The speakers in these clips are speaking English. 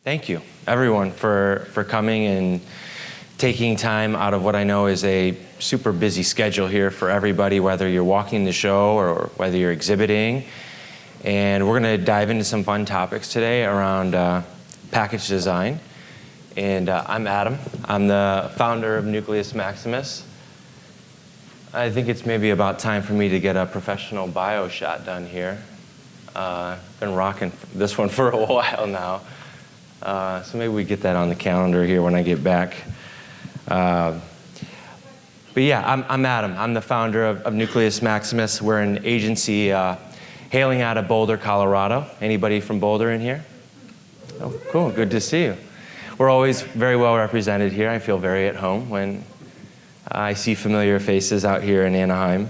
Thank you, everyone, for coming and taking time out of what I know is a super busy schedule here for everybody, whether you're walking the show or whether you're exhibiting. And we're going to dive into some fun topics today around package design. And I'm Adam. I'm the founder of Nucleus Maximus. I think it's maybe about time for me to get a professional bio shot done here. Been rocking this one for a while now. So maybe we get that on the calendar here when I get back. But yeah, I'm Adam. I'm the founder of Nucleus Maximus. We're an agency hailing out of Boulder, Colorado. Anybody from Boulder in here? Oh, cool. Good to see you. We're always very well represented here. I feel very at home when I see familiar faces out here in Anaheim.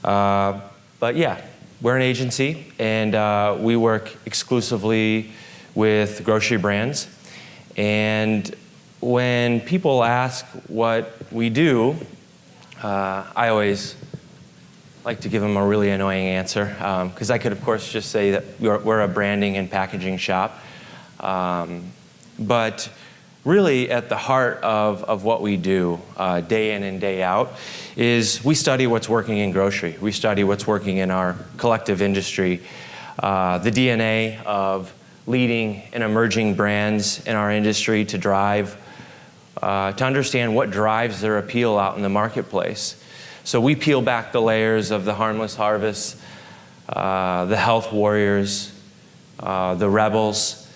But yeah, we're an agency, and we work exclusively with grocery brands. And when people ask what we do, I always like to give them a really annoying answer, because I could, of course, just say that we're a branding and packaging shop. But really, at the heart of what we do day in and day out is we study what's working in grocery. We study what's working in our collective industry, the DNA of leading and emerging brands in our industry to drive, to understand what drives their appeal out in the marketplace. So we peel back the layers of the harmless harvests, the health warriors, the rebels,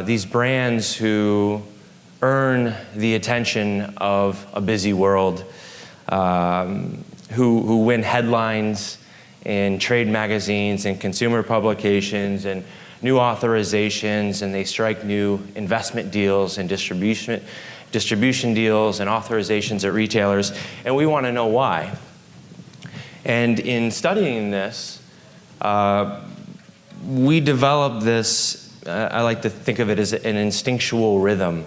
these brands who earn the attention of a busy world, who win headlines in trade magazines and consumer publications and new authorizations, and they strike new investment deals and distribution deals and authorizations at retailers, and we want to know why. And in studying this, we developed this, I like to think of it as an instinctual rhythm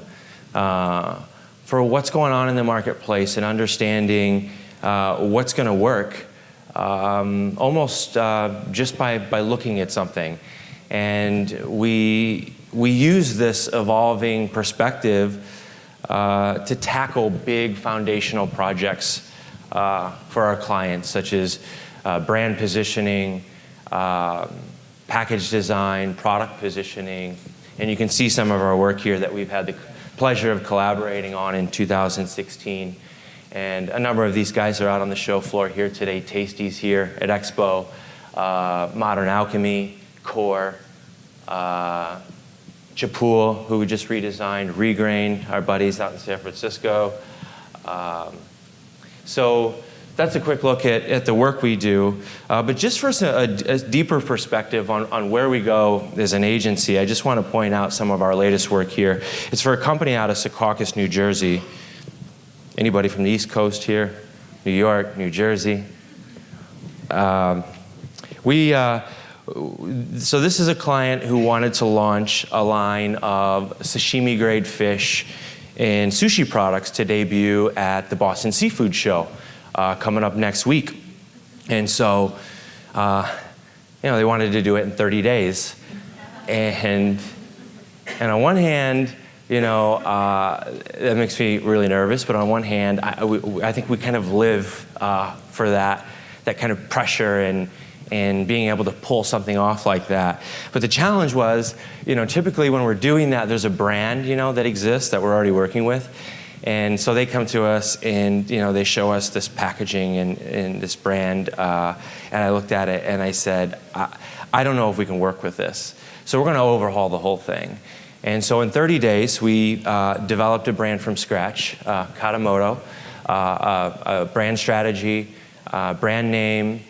for what's going on in the marketplace and understanding what's going to work almost just by looking at something. And we use this evolving perspective to tackle big foundational projects for our clients, such as brand positioning, package design, product positioning. And you can see some of our work here that we've had the pleasure of collaborating on in 2016. And a number of these guys are out on the show floor here today. Tasty's here at Expo, Modern Alchemy, Core, Chapul, who we just redesigned, Regrain, our buddies out in San Francisco. So that's a quick look at the work we do. But just for a deeper perspective on where we go as an agency, I just want to point out some of our latest work here. It's for a company out of Secaucus, New Jersey. Anybody from the East Coast here? New York, New Jersey? So this is a client who wanted to launch a line of sashimi-grade fish and sushi products to debut at the Boston Seafood Show coming up next week. And so, they wanted to do it in 30 days. And on one hand, that makes me really nervous, but on one hand, I think we kind of live for that kind of pressure and being able to pull something off like that. But the challenge was, typically when we're doing that, there's a brand, that exists that we're already working with. And so they come to us and, they show us this packaging and this brand. And I looked at it and I said, I don't know if we can work with this. So we're going to overhaul the whole thing. And so in 30 days, we developed a brand from scratch, Katamoto, a brand strategy, brand name,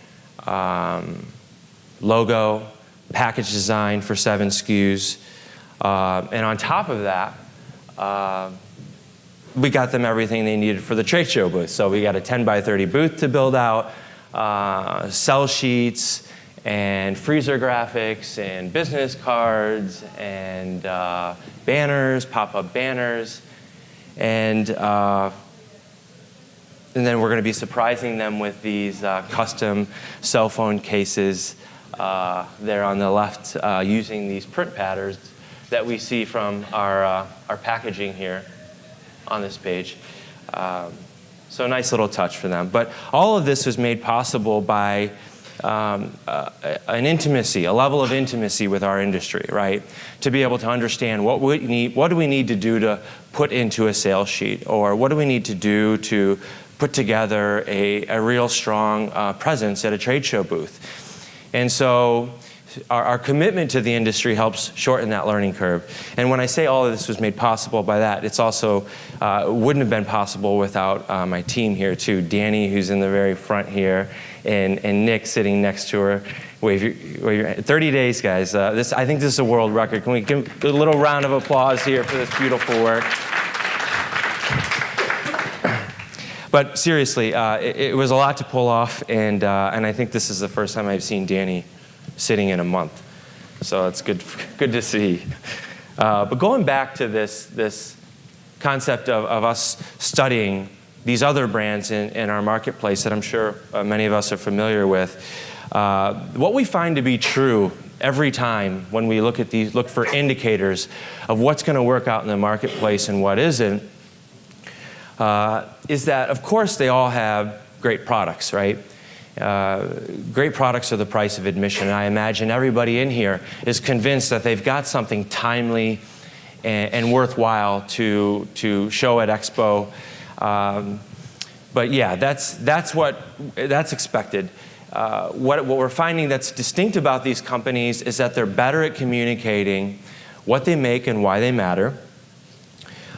logo, package design for 7 SKUs. And on top of that, we got them everything they needed for the trade show booth. So we got a 10 by 30 booth to build out, sell sheets, and freezer graphics, and business cards, and banners, pop-up banners. And then we're going to be surprising them with these custom cell phone cases there on the left, using these print patterns that we see from our packaging here on this page. So a nice little touch for them. But all of this was made possible by an intimacy, a level of intimacy with our industry, right? To be able to understand what do we need to do to put into a sales sheet, or what do we need to do to put together a real strong presence at a trade show booth. And so our commitment to the industry helps shorten that learning curve. And when I say all of this was made possible by that, it's also wouldn't have been possible without my team here too. Danny, who's in the very front here, and Nick sitting next to her. Wave your 30 days, guys. I think this is a world record. Can we give a little round of applause here for this beautiful work? But seriously, it was a lot to pull off, and I think this is the first time I've seen Danny sitting in a month. So it's good to see. But going back to this concept of us studying these other brands in our marketplace that I'm sure many of us are familiar with, what we find to be true every time when we look for indicators of what's going to work out in the marketplace and what isn't, is that, of course, they all have great products, right? Great products are the price of admission. And I imagine everybody in here is convinced that they've got something timely and worthwhile to show at Expo. But yeah, that's expected. What we're finding that's distinct about these companies is that they're better at communicating what they make and why they matter.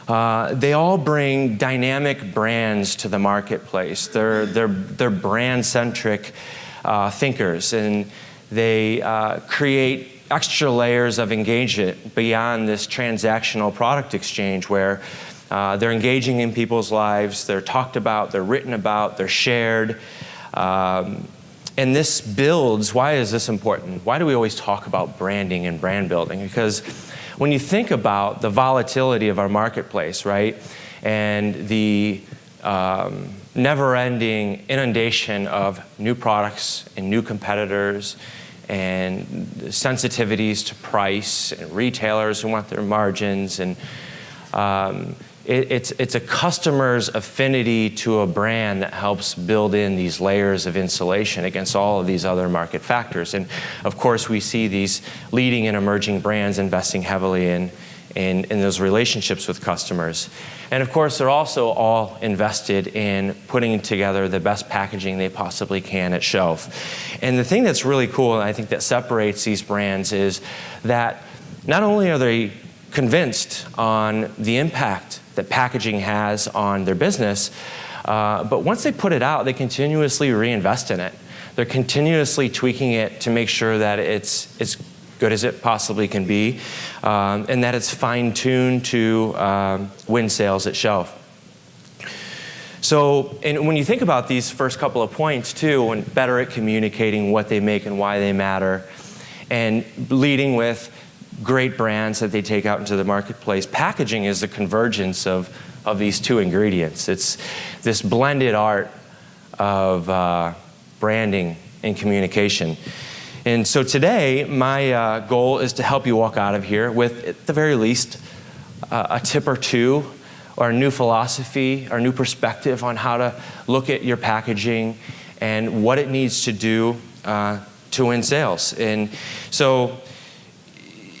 They all bring dynamic brands to the marketplace. They're brand-centric thinkers, and they create extra layers of engagement beyond this transactional product exchange where they're engaging in people's lives, they're talked about, they're written about, they're shared. And this builds, why is this important? Why do we always talk about branding and brand building? Because when you think about the volatility of our marketplace, right, and the never-ending inundation of new products and new competitors and sensitivities to price and retailers who want their margins, and it's a customer's affinity to a brand that helps build in these layers of insulation against all of these other market factors. And of course, we see these leading and emerging brands investing heavily in those relationships with customers. And of course, they're also all invested in putting together the best packaging they possibly can at shelf. And the thing that's really cool, and I think that separates these brands, is that not only are they convinced on the impact that packaging has on their business, but once they put it out, they continuously reinvest in it. They're continuously tweaking it to make sure that it's as good as it possibly can be, and that it's fine-tuned to win sales at shelf. So, and when you think about these first couple of points too, and better at communicating what they make and why they matter, and leading with great brands that they take out into the marketplace, packaging is the convergence of these two ingredients. It's this blended art of branding and communication. And so today, my goal is to help you walk out of here with, at the very least, a tip or two, or a new philosophy, or a new perspective on how to look at your packaging and what it needs to do to win sales. And so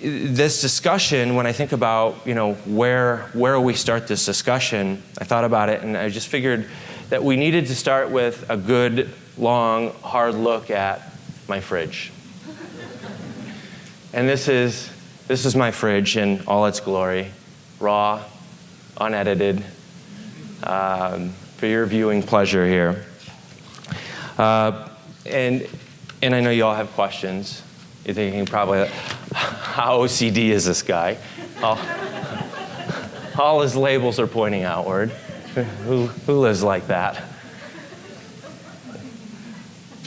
this discussion, when I think about, where we start this discussion, I thought about it and I just figured that we needed to start with a good, long, hard look at my fridge. And this is my fridge in all its glory, raw, unedited, for your viewing pleasure here. And I know you all have questions. You're thinking probably, how OCD is this guy? All his labels are pointing outward. Who lives like that?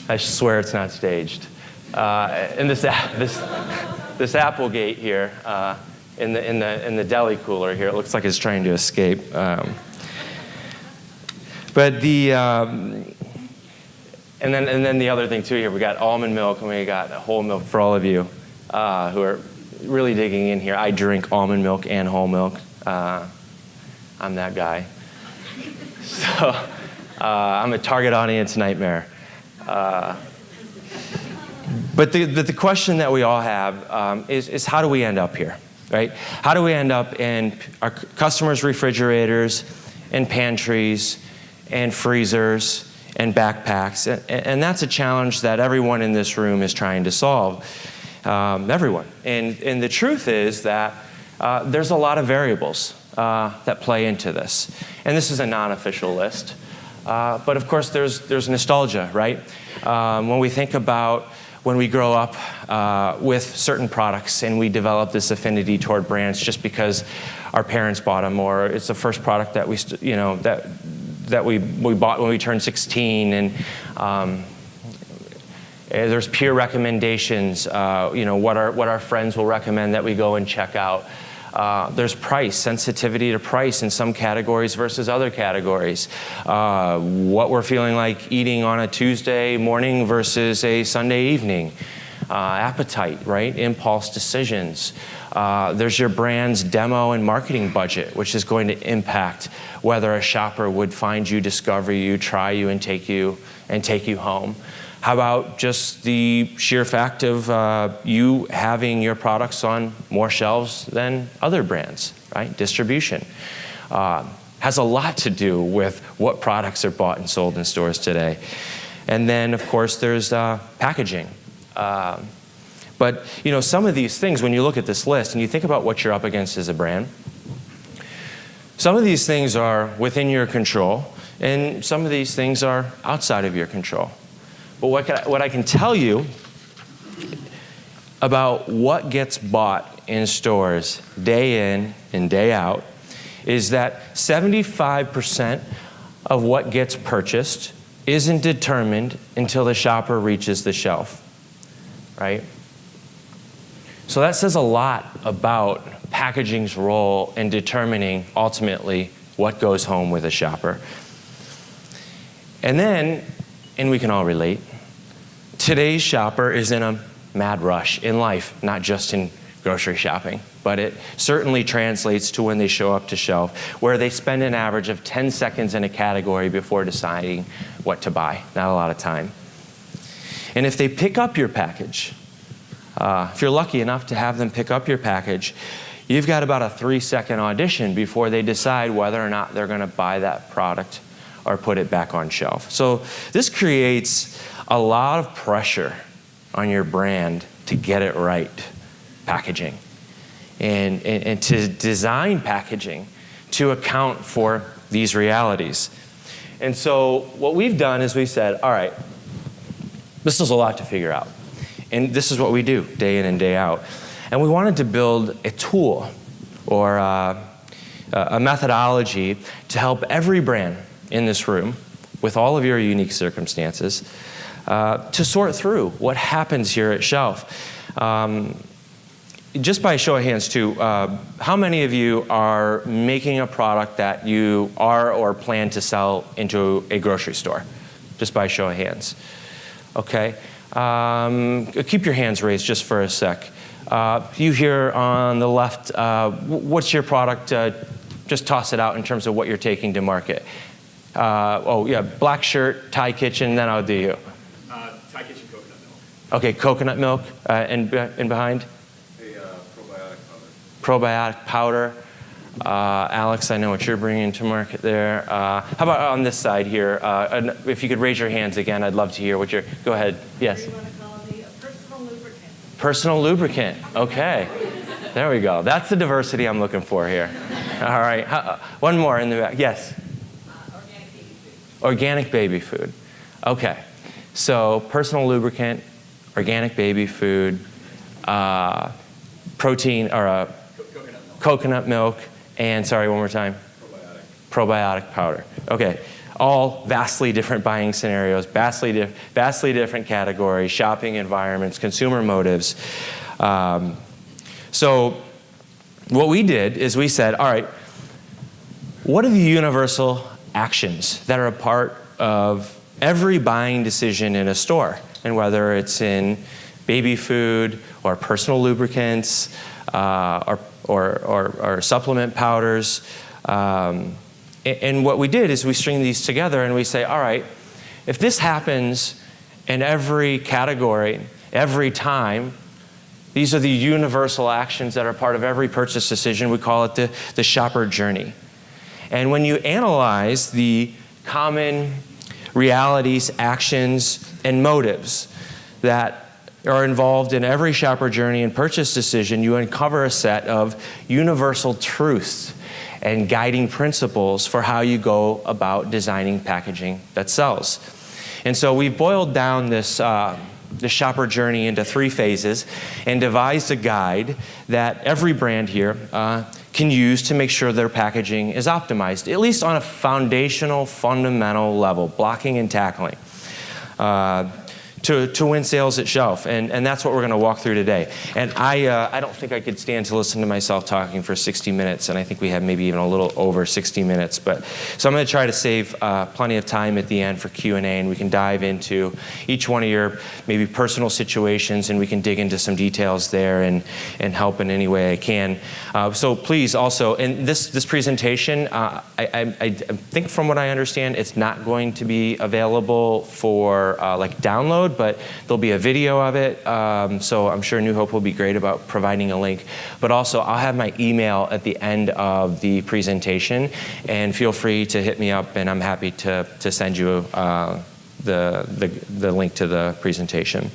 I swear it's not staged. And this Applegate here in the deli cooler here, it looks like it's trying to escape. But the and then the other thing too here, we got almond milk and we got whole milk for all of you who are really digging in here, I drink almond milk and whole milk. I'm that guy. So I'm a target audience nightmare. But the question that we all have is how do we end up here, right? How do we end up in our customers' refrigerators and pantries and freezers and backpacks? And that's a challenge that everyone in this room is trying to solve. Everyone. And the truth is that there's a lot of variables that play into this. And this is a non-official list. But of course, there's nostalgia, right? When we think about when we grow up with certain products and we develop this affinity toward brands just because our parents bought them, or it's the first product that we bought when we turned 16, and there's peer recommendations, what our friends will recommend that we go and check out. There's price, sensitivity to price in some categories versus other categories. What we're feeling like eating on a Tuesday morning versus a Sunday evening. Appetite, right? Impulse decisions. There's your brand's demo and marketing budget, which is going to impact whether a shopper would find you, discover you, try you, and take you home. How about just the sheer fact of you having your products on more shelves than other brands, right? Distribution has a lot to do with what products are bought and sold in stores today. And then, of course, there's packaging. But some of these things, when you look at this list and you think about what you're up against as a brand, some of these things are within your control, and some of these things are outside of your control. But what I can tell you about what gets bought in stores day in and day out is that 75% of what gets purchased isn't determined until the shopper reaches the shelf, right? So that says a lot about packaging's role in determining ultimately what goes home with a shopper. And we can all relate, today's shopper is in a mad rush in life, not just in grocery shopping, but it certainly translates to when they show up to shelf, where they spend an average of 10 seconds in a category before deciding what to buy. Not a lot of time. And if they pick up your package, if you're lucky enough to have them pick up your package, you've got about a 3-second audition before they decide whether or not they're going to buy that product or put it back on shelf. So this creates a lot of pressure on your brand to get it right, packaging, and to design packaging to account for these realities. And so what we've done is we said, all right, this is a lot to figure out. And this is what we do day in and day out. And we wanted to build a tool or a methodology to help every brand in this room, with all of your unique circumstances, to sort through what happens here at shelf. Just by a show of hands too, how many of you are making a product that you are or plan to sell into a grocery store? Just by a show of hands. Okay. Keep your hands raised just for a sec. You here on the left, what's your product? Just toss it out in terms of what you're taking to market. Black shirt, Thai kitchen, then I'll do you. Thai kitchen coconut milk. Okay, coconut milk, and behind? Probiotic powder. Alex, I know what you're bringing to market there. How about on this side here? If you could raise your hands again, I'd love to hear what you're, go ahead, yes. You want to call me a personal lubricant. Personal lubricant, okay. There we go. That's the diversity I'm looking for here. All right, one more in the back, yes. Organic baby food. Organic baby food, okay. So personal lubricant, organic baby food, protein, or coconut milk, and sorry, one more time. Probiotic powder. Okay, all vastly different buying scenarios, vastly different categories, shopping environments, consumer motives. So what we did is we said, all right, what are the universal actions that are a part of every buying decision in a store? And whether it's in baby food or personal lubricants or supplement powders. And what we did is we string these together and we say, all right, if this happens in every category, every time, these are the universal actions that are part of every purchase decision. We call it the shopper journey. And when you analyze the common realities, actions, and motives that are involved in every shopper journey and purchase decision, you uncover a set of universal truths and guiding principles for how you go about designing packaging that sells. And so we've boiled down this the shopper journey into 3 phases and devised a guide that every brand here can use to make sure their packaging is optimized, at least on a foundational, fundamental level, blocking and tackling, to win sales at shelf. And that's what we're going to walk through today. And I don't think I could stand to listen to myself talking for 60 minutes, and I think we have maybe even a little over 60 minutes. So I'm going to try to save plenty of time at the end for Q&A, and we can dive into each one of your maybe personal situations, and we can dig into some details there and help in any way I can. So please also, and this presentation, I think from what I understand, it's not going to be available for like download, but there'll be a video of it. So I'm sure New Hope will be great about providing a link. But also, I'll have my email at the end of the presentation, and feel free to hit me up, and I'm happy to send you the link to the presentation.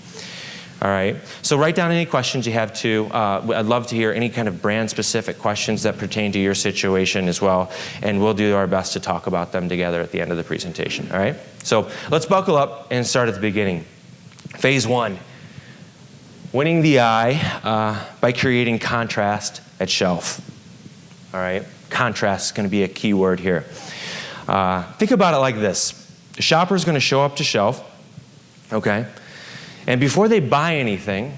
All right, so write down any questions you have too. I'd love to hear any kind of brand-specific questions that pertain to your situation as well, and we'll do our best to talk about them together at the end of the presentation, all right? So let's buckle up and start at the beginning. Phase 1, winning the eye by creating contrast at shelf, all right? Contrast is going to be a key word here. Think about it like this. The shopper's going to show up to shelf, okay? And before they buy anything,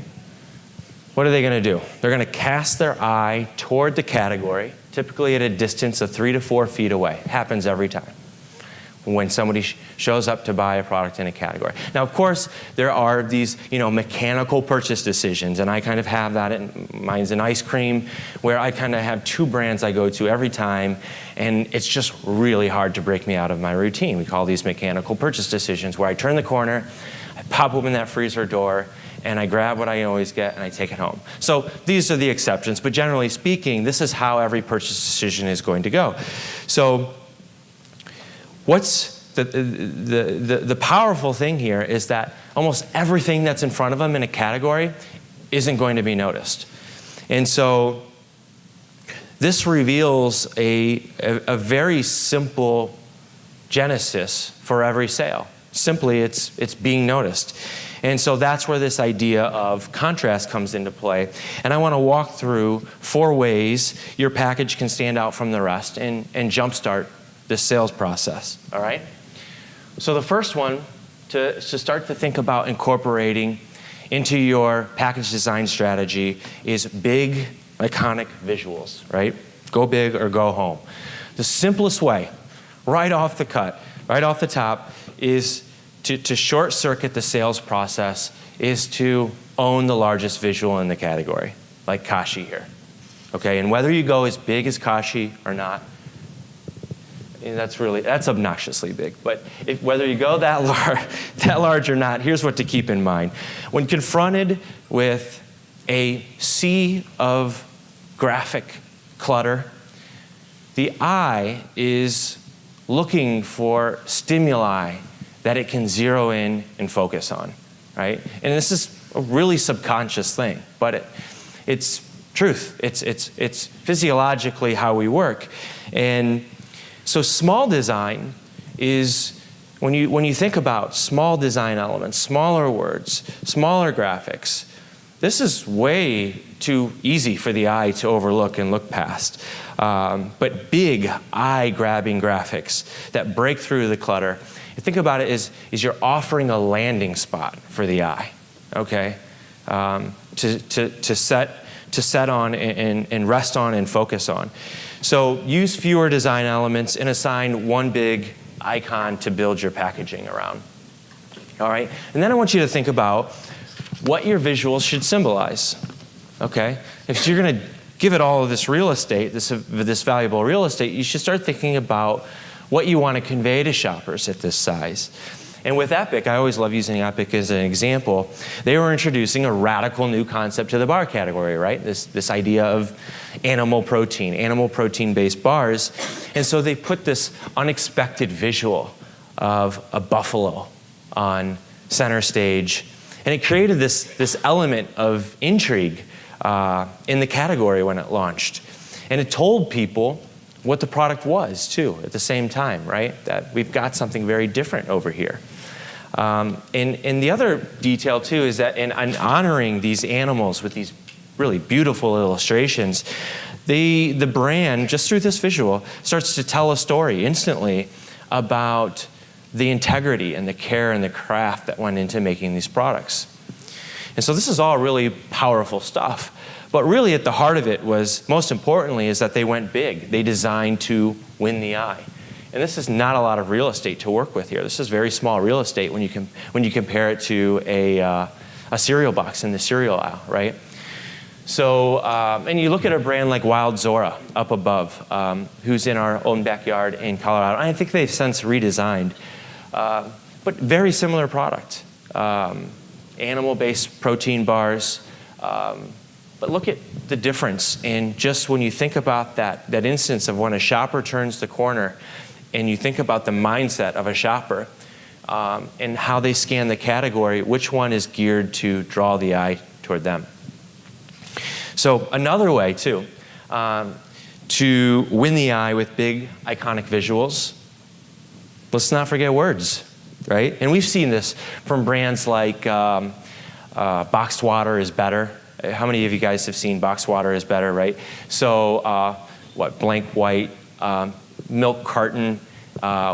what are they going to do? They're going to cast their eye toward the category, typically at a distance of 3 to 4 feet away. It happens every time when somebody shows up to buy a product in a category. Now, of course, there are these, mechanical purchase decisions, and I kind of have that. Mine's in ice cream, where I kind of have 2 brands I go to every time, and it's just really hard to break me out of my routine. We call these mechanical purchase decisions, where I turn the corner, I pop open that freezer door, and I grab what I always get, and I take it home. So these are the exceptions, but generally speaking, this is how every purchase decision is going to go. So what's the powerful thing here is that almost everything that's in front of them in a category isn't going to be noticed. And so this reveals a very simple genesis for every sale. Simply, it's being noticed. And so that's where this idea of contrast comes into play. And I want to walk through 4 ways your package can stand out from the rest and jumpstart this sales process, all right? So the first one to start to think about incorporating into your package design strategy is big, iconic visuals, right? Go big or go home. The simplest way, right off the top, is to short circuit the sales process is to own the largest visual in the category, like Kashi here. Okay, and whether you go as big as Kashi or not, that's obnoxiously big. But whether you go that large or not, here's what to keep in mind. When confronted with a sea of graphic clutter, the eye is looking for stimuli that it can zero in and focus on, right? And this is a really subconscious thing, but it's truth. It's physiologically how we work. And so small design is, when you think about small design elements, smaller words, smaller graphics, this is way too easy for the eye to overlook and look past. But big, eye-grabbing graphics that break through the clutter, think about it as you're offering a landing spot for the eye, okay? To set on and rest on and focus on. So use fewer design elements and assign one big icon to build your packaging around. All right? And then I want you to think about what your visuals should symbolize, okay? If you're gonna give it all of this real estate, this valuable real estate, you should start thinking about what you want to convey to shoppers at this size. And with Epic, I always love using Epic as an example. They were introducing a radical new concept to the bar category, right? This idea of animal protein-based bars. And so they put this unexpected visual of a buffalo on center stage. And it created this element of intrigue in the category when it launched. And it told people what the product was, too, at the same time, right? That we've got something very different over here. And the other detail, too, is that in honoring these animals with these really beautiful illustrations, the brand, just through this visual, starts to tell a story instantly about the integrity and the care and the craft that went into making these products. And so this is all really powerful stuff. But really at the heart of it was, most importantly, is that they went big. They designed to win the eye. And this is not a lot of real estate to work with here. This is very small real estate when you compare it to a cereal box in the cereal aisle, right? So, and you look at a brand like Wild Zora up above, who's in our own backyard in Colorado. I think they've since redesigned, but very similar product. Animal-based protein bars. But look at the difference in just when you think about that instance of when a shopper turns the corner and you think about the mindset of a shopper and how they scan the category, which one is geared to draw the eye toward them. So another way, too, to win the eye with big, iconic visuals, let's not forget words, right? And we've seen this from brands like Boxed Water is Better. How many of you guys have seen Boxed Water is Better, right? So blank white milk carton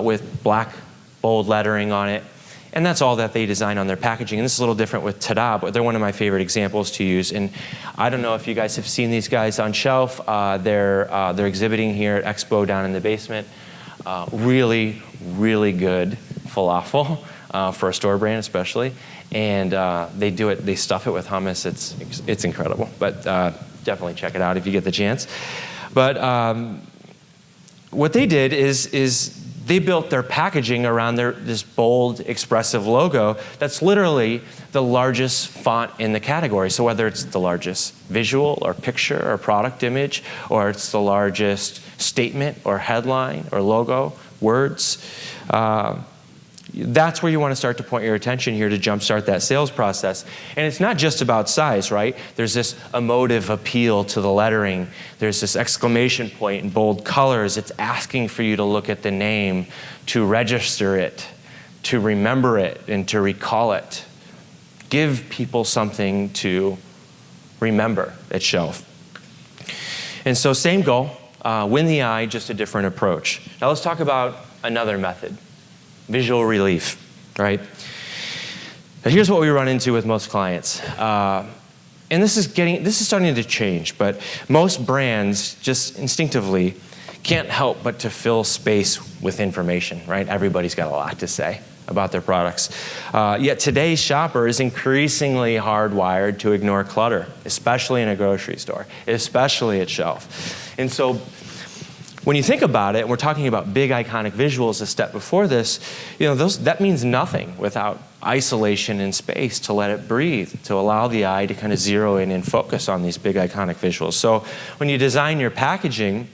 with black bold lettering on it. And that's all that they design on their packaging. And this is a little different with Tada, but they're one of my favorite examples to use. And I don't know if you guys have seen these guys on shelf. They're exhibiting here at Expo down in the basement. Really, really good falafel for a store brand especially. And they stuff it with hummus. It's incredible. But definitely check it out if you get the chance. But what they did is they built their packaging around this bold, expressive logo that's literally the largest font in the category. So whether it's the largest visual or picture or product image, or it's the largest statement or headline or logo, words, that's where you want to start to point your attention here to jumpstart that sales process. And it's not just about size, right? There's this emotive appeal to the lettering. There's this exclamation point in bold colors. It's asking for you to look at the name, to register it, to remember it, and to recall it. Give people something to remember at shelf. And so same goal, win the eye, just a different approach. Now let's talk about another method. Visual relief, right? Now here's what we run into with most clients. And this is starting to change, but most brands just instinctively can't help but to fill space with information, right? Everybody's got a lot to say about their products. Yet today's shopper is increasingly hardwired to ignore clutter, especially in a grocery store, especially at shelf. And so when you think about it, we're talking about big iconic visuals a step before this, that means nothing without isolation and space to let it breathe, to allow the eye to kind of zero in and focus on these big iconic visuals. So when you design your packaging,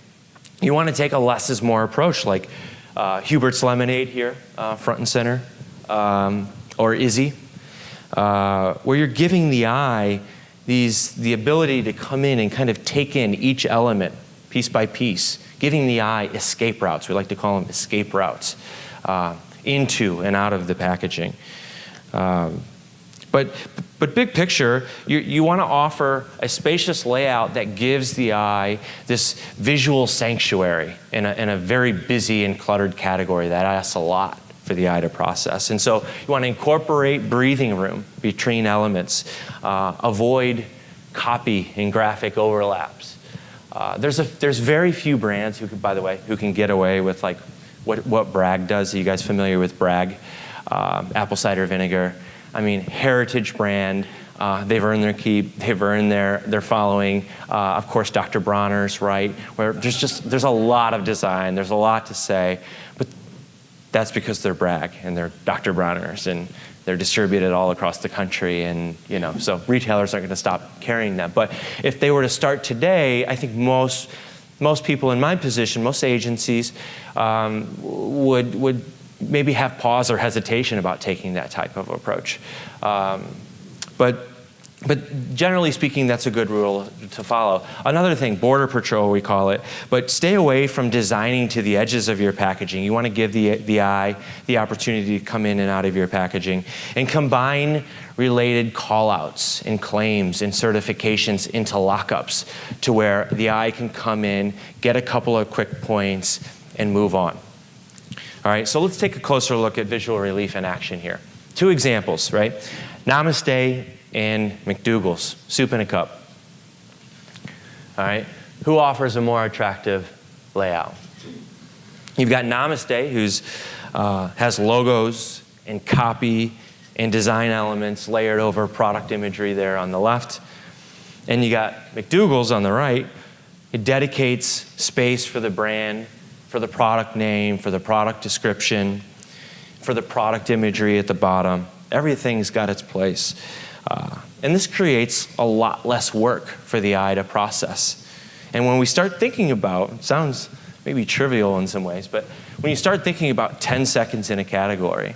you want to take a less is more approach, like Hubert's Lemonade here, front and center, or Izzy, where you're giving the eye the ability to come in and kind of take in each element piece by piece, giving the eye escape routes. We like to call them escape routes into and out of the packaging. But big picture, you want to offer a spacious layout that gives the eye this visual sanctuary in a very busy and cluttered category that asks a lot for the eye to process. And so you want to incorporate breathing room between elements, avoid copy and graphic overlaps. There's very few brands who can get away with like what Bragg does. Are you guys familiar with Bragg? Apple cider vinegar. I mean, heritage brand, They've earned their keep. They've earned their following. Of course, Dr. Bronner's, right? Where there's a lot of design. There's a lot to say, but that's because they're Bragg and they're Dr. Bronner's and they're distributed all across the country, and so retailers aren't going to stop carrying them. But if they were to start today, I think most people in my position, most agencies, would maybe have pause or hesitation about taking that type of approach. But generally speaking, that's a good rule to follow. Another thing, border patrol we call it, but stay away from designing to the edges of your packaging. You want to give the eye the opportunity to come in and out of your packaging, and combine related call-outs and claims and certifications into lockups to where the eye can come in, get a couple of quick points, and move on. All right, so let's take a closer look at visual relief in action here. 2 examples, right? Namaste and McDougal's, soup in a cup. All right, who offers a more attractive layout? You've got Namaste, who's has logos and copy and design elements layered over product imagery there on the left. And you got McDougal's on the right. It dedicates space for the brand, for the product name, for the product description, for the product imagery at the bottom. Everything's got its place. And this creates a lot less work for the eye to process. And when we start thinking about, it sounds maybe trivial in some ways, but when you start thinking about 10 seconds in a category,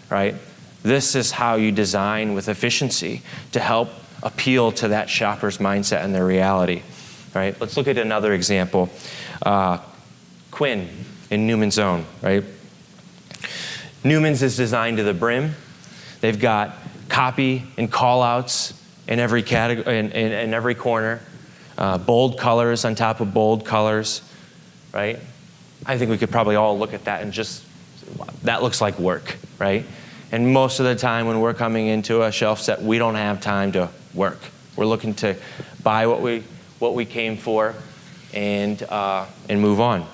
right? This is how you design with efficiency to help appeal to that shopper's mindset and their reality, right? Let's look at another example. Quinn in Newman's Own, right? Newman's is designed to the brim. They've got copy and call-outs in every category, in every corner. Bold colors on top of bold colors, right? I think we could probably all look at that and just, that looks like work, right? And most of the time when we're coming into a shelf set, we don't have time to work. We're looking to buy what we came for and move on.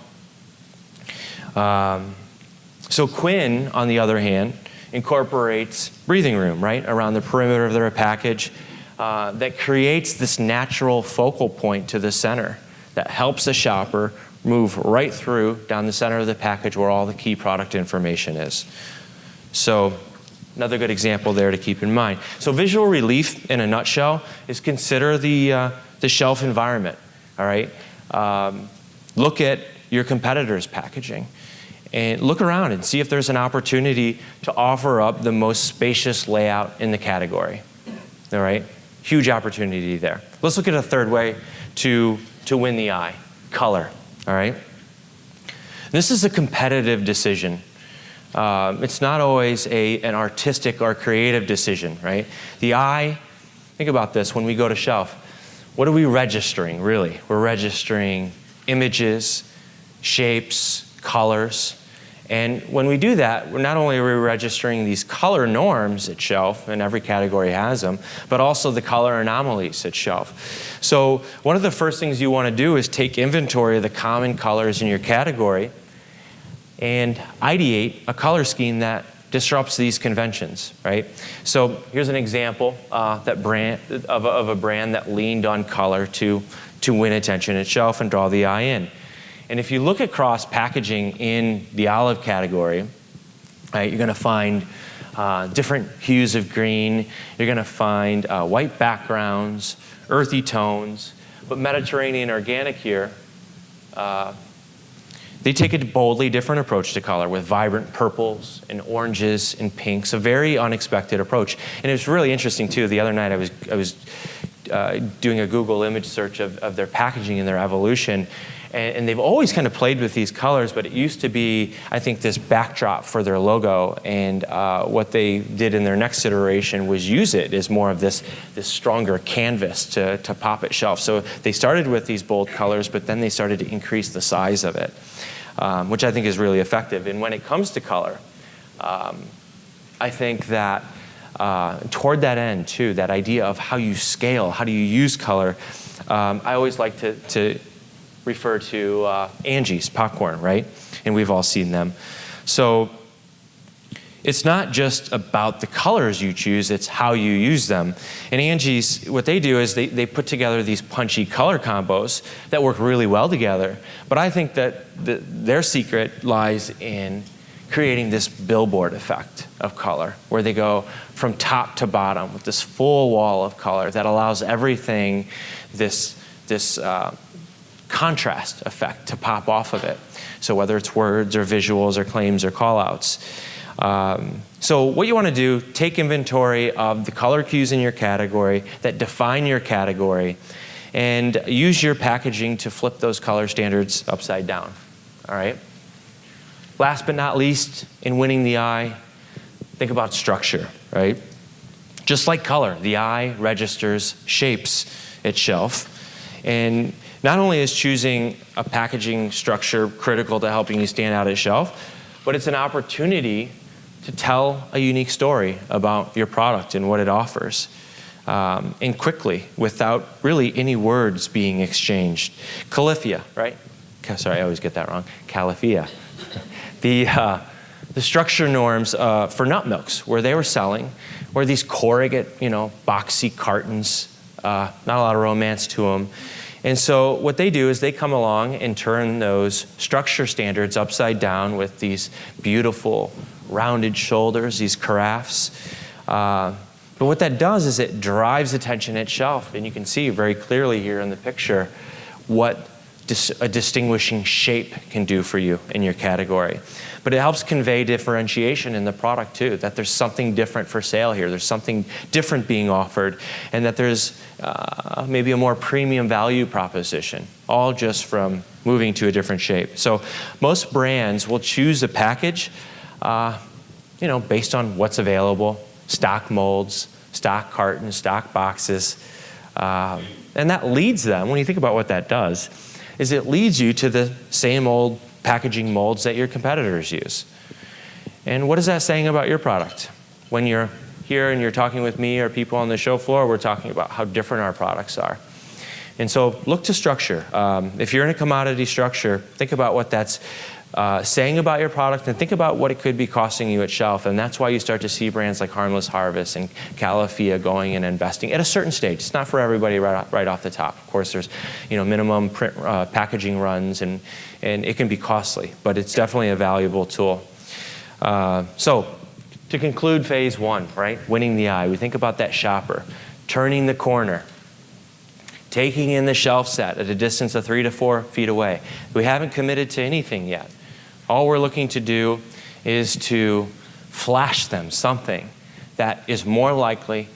So Quinn, on the other hand, incorporates breathing room, right, around the perimeter of their package that creates this natural focal point to the center that helps the shopper move right through down the center of the package where all the key product information is. So another good example there to keep in mind. So visual relief in a nutshell is consider the shelf environment, all right? Look at your competitors' packaging and look around and see if there's an opportunity to offer up the most spacious layout in the category, all right? Huge opportunity there. Let's look at a third way to win the eye, color, all right? This is a competitive decision. It's not always an artistic or creative decision, right? The eye, think about this, when we go to shelf, what are we registering, really? We're registering images, shapes, colors. And when we do that, we're not only are we registering these color norms at shelf, and every category has them, but also the color anomalies at shelf. So one of the first things you want to do is take inventory of the common colors in your category and ideate a color scheme that disrupts these conventions, right? So here's an example of a brand that leaned on color to win attention at shelf and draw the eye in. And if you look across packaging in the olive category, right, you're going to find different hues of green. You're going to find white backgrounds, earthy tones. But Mediterranean Organic here, they take a boldly different approach to color with vibrant purples and oranges and pinks, a very unexpected approach. And it was really interesting, too. The other night I was doing a Google image search of their packaging and their evolution. And they've always kind of played with these colors, but it used to be, I think, this backdrop for their logo. And what they did in their next iteration was use it as more of this stronger canvas to pop at shelf. So they started with these bold colors, but then they started to increase the size of it, which I think is really effective. And when it comes to color, I think that toward that end, too, that idea of how you scale, how do you use color, I always like to refer to Angie's popcorn, right? And we've all seen them. So it's not just about the colors you choose, it's how you use them. And Angie's, what they do is they put together these punchy color combos that work really well together. But I think that their secret lies in creating this billboard effect of color, where they go from top to bottom with this full wall of color that allows everything this contrast effect to pop off of it. So whether it's words or visuals or claims or callouts. So what you want to do, take inventory of the color cues in your category that define your category, and use your packaging to flip those color standards upside down. All right? Last but not least, in winning the eye, think about structure, right? Just like color, the eye registers shapes its shelf. And not only is choosing a packaging structure critical to helping you stand out at shelf, but it's an opportunity to tell a unique story about your product and what it offers, and quickly, without really any words being exchanged. Califia, right? Sorry, I always get that wrong. Califia. The structure norms for nut milks, where they were selling, were these corrugate, boxy cartons, not a lot of romance to them. And so what they do is they come along and turn those structure standards upside down with these beautiful rounded shoulders, these carafes. But what that does is it drives attention at shelf. And you can see very clearly here in the picture what a distinguishing shape can do for you in your category. But it helps convey differentiation in the product too, that there's something different for sale here, there's something different being offered, and that there's maybe a more premium value proposition, all just from moving to a different shape. So most brands will choose a package based on what's available, stock molds, stock cartons, stock boxes, and that leads them, when you think about what that does, is it leads you to the same old packaging molds that your competitors use. And what is that saying about your product? When you're here and you're talking with me or people on the show floor, we're talking about how different our products are. And so look to structure. If you're in a commodity structure, think about what that's saying about your product, and think about what it could be costing you at shelf. And that's why you start to see brands like Harmless Harvest and Califia going and investing at a certain stage. It's not for everybody right off the top. Of course, there's minimum print, packaging runs, and it can be costly, but it's definitely a valuable tool. So to conclude phase one, right, winning the eye, we think about that shopper, turning the corner, taking in the shelf set at a distance of 3 to 4 feet away. We haven't committed to anything yet. All we're looking to do is to flash them something that is more likely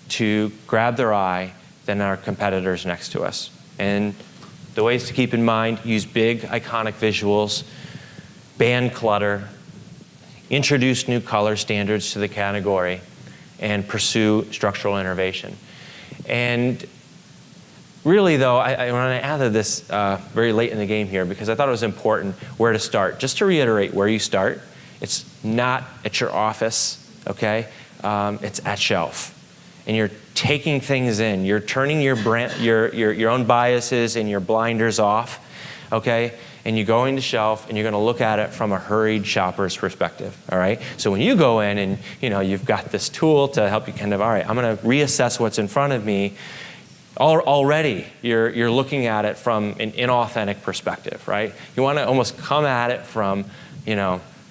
to grab their eye than our competitors next to us. And the ways to keep in mind, use big, iconic visuals, ban clutter, introduce new color standards to the category, and pursue structural innovation. And really, though, I want to add this very late in the game here because I thought it was important where to start. Just to reiterate where you start, it's not at your office, okay? It's at shelf. And you're taking things in. You're turning your own biases and your blinders off, okay? And you're going to shelf and you're going to look at it from a hurried shopper's perspective, all right? So when you go in and you've got this tool to help you kind of, all right, I'm going to reassess what's in front of me. Already, you're looking at it from an inauthentic perspective, right? You want to almost come at it from,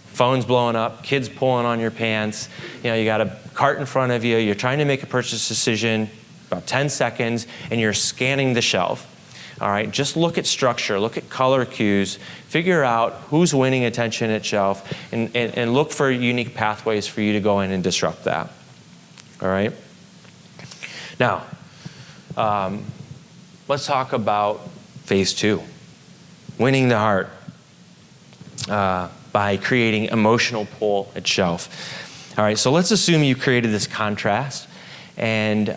phones blowing up, kids pulling on your pants. You got a cart in front of you. You're trying to make a purchase decision, about 10 seconds, and you're scanning the shelf. All right, just look at structure, look at color cues, figure out who's winning attention at shelf, and look for unique pathways for you to go in and disrupt that. All right? Now, let's talk about phase two, winning the heart by creating emotional pull at shelf. All right, so let's assume you created this contrast and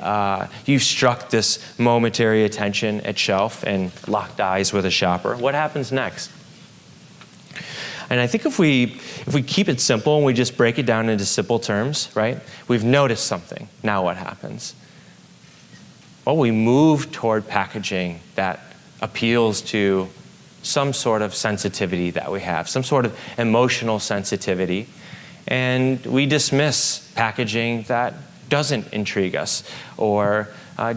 you've struck this momentary attention at shelf and locked eyes with a shopper. What happens next? And I think if we keep it simple and we just break it down into simple terms, right? We've noticed something. Now what happens? Well, we move toward packaging that appeals to some sort of sensitivity that we have, some sort of emotional sensitivity. And we dismiss packaging that doesn't intrigue us or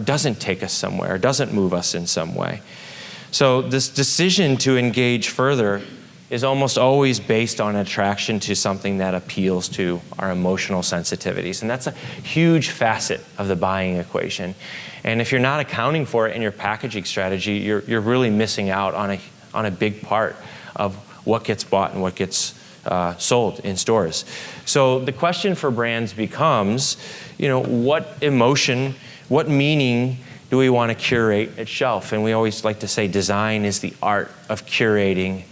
doesn't take us somewhere, doesn't move us in some way. So this decision to engage further is almost always based on attraction to something that appeals to our emotional sensitivities. And that's a huge facet of the buying equation. And if you're not accounting for it in your packaging strategy, you're really missing out on a big part of what gets bought and what gets sold in stores. So the question for brands becomes, what emotion, what meaning do we want to curate at shelf? And we always like to say design is the art of curating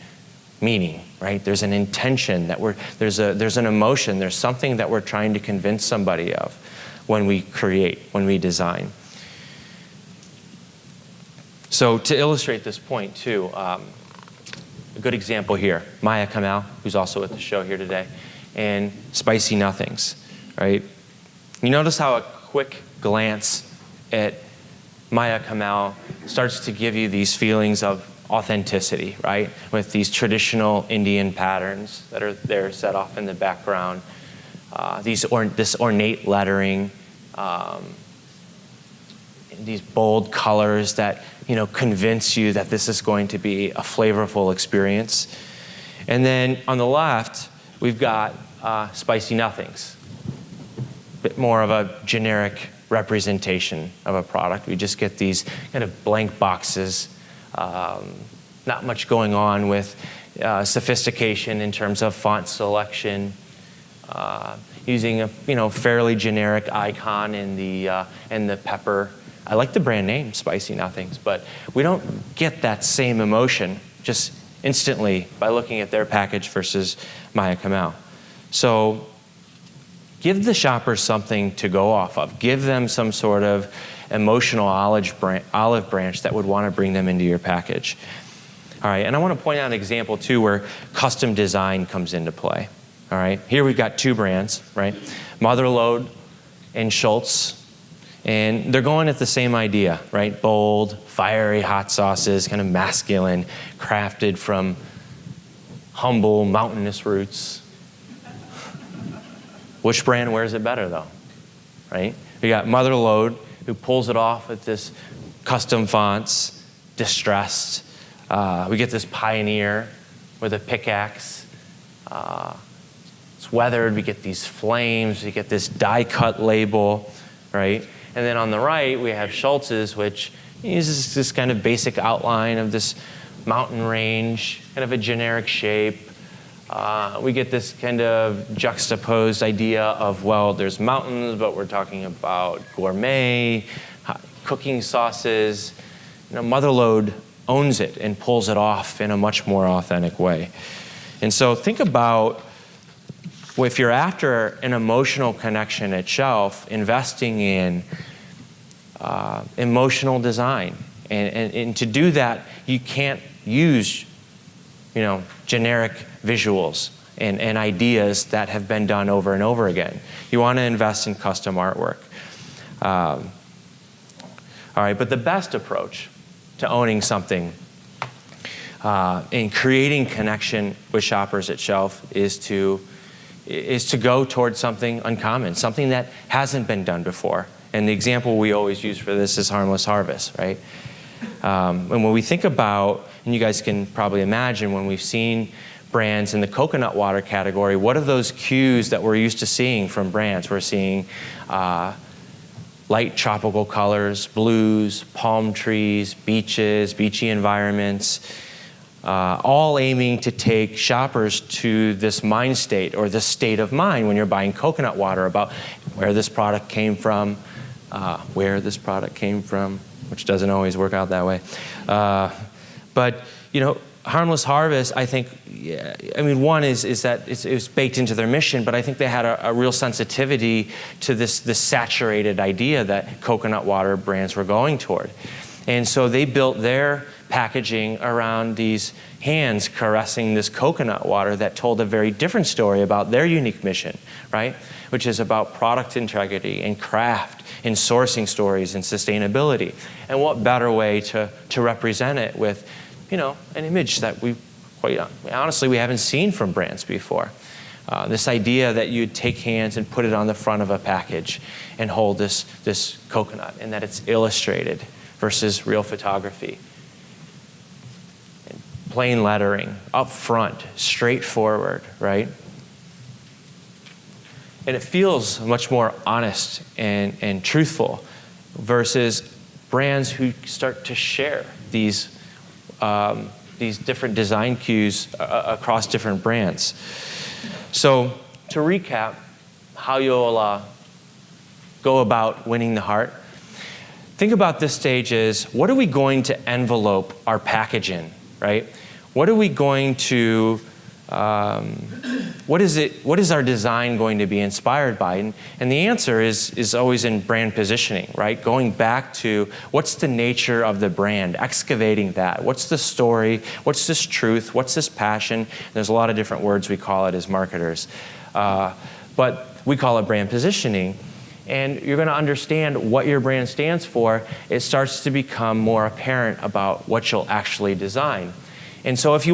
meaning, right? There's an intention that there's an emotion, there's something that we're trying to convince somebody of when we create, when we design. So to illustrate this point too, a good example here, Maya Kamal, who's also at the show here today, and Spicy Nothings, right? You notice how a quick glance at Maya Kamal starts to give you these feelings of authenticity, right? With these traditional Indian patterns that are there set off in the background, this ornate lettering, these bold colors that convince you that this is going to be a flavorful experience. And then on the left, we've got Spicy Nothings, a bit more of a generic representation of a product. We just get these kind of blank boxes. Not much going on with sophistication in terms of font selection, using a fairly generic icon in the pepper. I like the brand name Spicy Nothings, but we don't get that same emotion just instantly by looking at their package versus Maya Kamal. So give the shoppers something to go off of. Give them some sort of emotional olive branch that would want to bring them into your package. All right, and I want to point out an example too where custom design comes into play. All right, here we've got two brands, right? Motherlode and Schultz, and they're going at the same idea, right? Bold, fiery hot sauces, kind of masculine, crafted from humble, mountainous roots. Which brand wears it better though, right? We got Motherlode, who pulls it off with this custom fonts, distressed. We get this Pioneer with a pickaxe. It's weathered. We get these flames. We get this die-cut label, right? And then on the right, we have Schultz's, which uses this kind of basic outline of this mountain range, kind of a generic shape. We get this kind of juxtaposed idea of, well, there's mountains, but we're talking about gourmet, cooking sauces. Motherlode owns it and pulls it off in a much more authentic way. And so think about, if you're after an emotional connection at shelf, investing in emotional design. And to do that, you can't use generic visuals and ideas that have been done over and over again. You want to invest in custom artwork. All right, but the best approach to owning something and creating connection with shoppers at shelf is to go towards something uncommon, something that hasn't been done before. And the example we always use for this is Harmless Harvest, right? And when we think about, and you guys can probably imagine when we've seen brands in the coconut water category, what are those cues that we're used to seeing from brands? We're seeing light tropical colors, blues, palm trees, beaches, beachy environments, all aiming to take shoppers to this mind state or this state of mind when you're buying coconut water about where this product came from, which doesn't always work out that way. But Harmless Harvest, I think, one is that it was baked into their mission, but I think they had a real sensitivity to this saturated idea that coconut water brands were going toward. And so they built their packaging around these hands caressing this coconut water that told a very different story about their unique mission, right? Which is about product integrity and craft and sourcing stories and sustainability. And what better way to represent it with an image that we haven't seen from brands before. This idea that you'd take hands and put it on the front of a package and hold this coconut, and that it's illustrated versus real photography. And plain lettering, up front, straightforward, right? And it feels much more honest and truthful versus brands who start to share these different design cues across different brands. So to recap how you'll go about winning the heart, think about this stage as, what are we going to envelope our package in, right? What are we going to, what is our design going to be inspired by? And the answer is always in brand positioning, right? Going back to what's the nature of the brand, excavating that. What's the story? What's this truth? What's this passion? There's a lot of different words we call it as marketers. But we call it brand positioning. And you're going to understand what your brand stands for. It starts to become more apparent about what you'll actually design. And so if you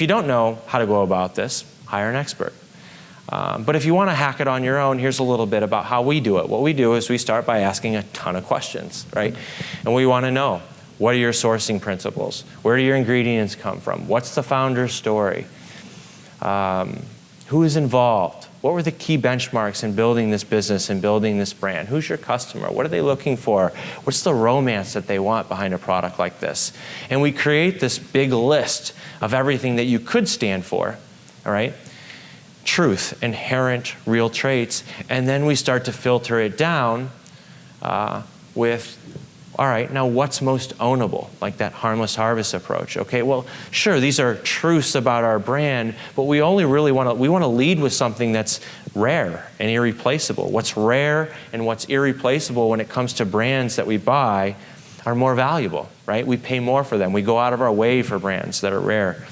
don't know how to go about this, hire an expert. But if you want to hack it on your own, here's a little bit about how we do it. What we do is we start by asking a ton of questions, right? And we want to know, what are your sourcing principles? Where do your ingredients come from? What's the founder's story? Who is involved? What were the key benchmarks in building this business and building this brand? Who's your customer? What are they looking for? What's the romance that they want behind a product like this? And we create this big list of everything that you could stand for, all right? Truth, inherent, real traits. And then we start to filter it down with, all right, now what's most ownable? Like that harmless harvest approach. Okay, well, sure, these are truths about our brand, but we only really want to lead with something that's rare and irreplaceable. What's rare and what's irreplaceable when it comes to brands that we buy are more valuable, right? We pay more for them. We go out of our way for brands that are rare.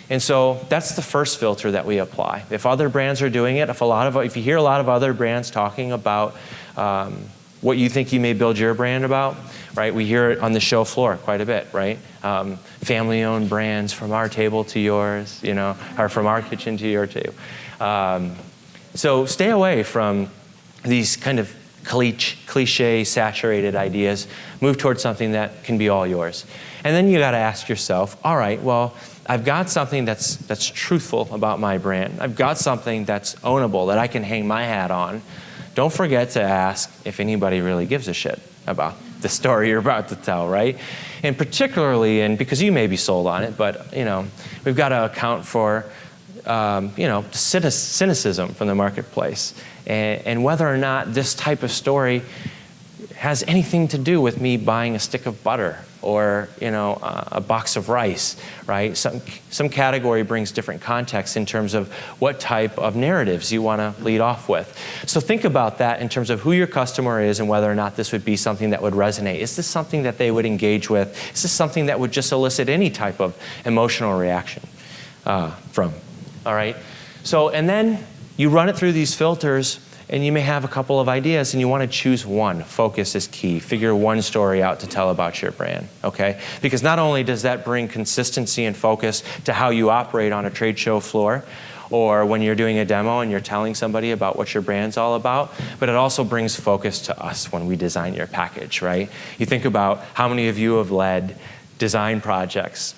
And so that's the first filter that we apply. If other brands are doing it, if you hear a lot of other brands talking about what you think you may build your brand about, right? We hear it on the show floor quite a bit, right? Family-owned brands, from our table to yours, or from our kitchen to your table. So stay away from these kind of cliche, saturated ideas. Move towards something that can be all yours. And then you got to ask yourself, all right, well, I've got something that's truthful about my brand. I've got something that's ownable that I can hang my hat on. Don't forget to ask if anybody really gives a shit about the story you're about to tell, right? And particularly, and because you may be sold on it, but we've got to account for cynicism from the marketplace, and whether or not this type of story has anything to do with me buying a stick of butter or a box of rice, right? Some category brings different context in terms of what type of narratives you want to lead off with. So think about that in terms of who your customer is and whether or not this would be something that would resonate. Is this something that they would engage with? Is this something that would just elicit any type of emotional reaction from? All right. So, and then you run it through these filters, and you may have a couple of ideas, and you want to choose one. Focus is key. Figure one story out to tell about your brand, okay? Because not only does that bring consistency and focus to how you operate on a trade show floor, or when you're doing a demo and you're telling somebody about what your brand's all about, but it also brings focus to us when we design your package, right? You think about how many of you have led design projects,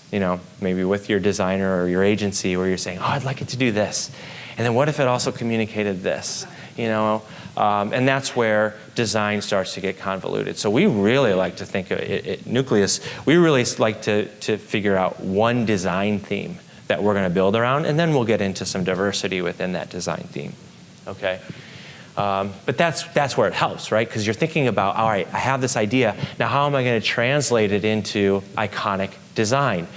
maybe with your designer or your agency, where you're saying, oh, I'd like it to do this. And then what if it also communicated this? And that's where design starts to get convoluted. So we really like to think of it at Nucleus, we really like to figure out one design theme that we're going to build around, and then we'll get into some diversity within that design theme, okay? But that's where it helps, right? Because you're thinking about, all right, I have this idea. Now, how am I going to translate it into iconic design?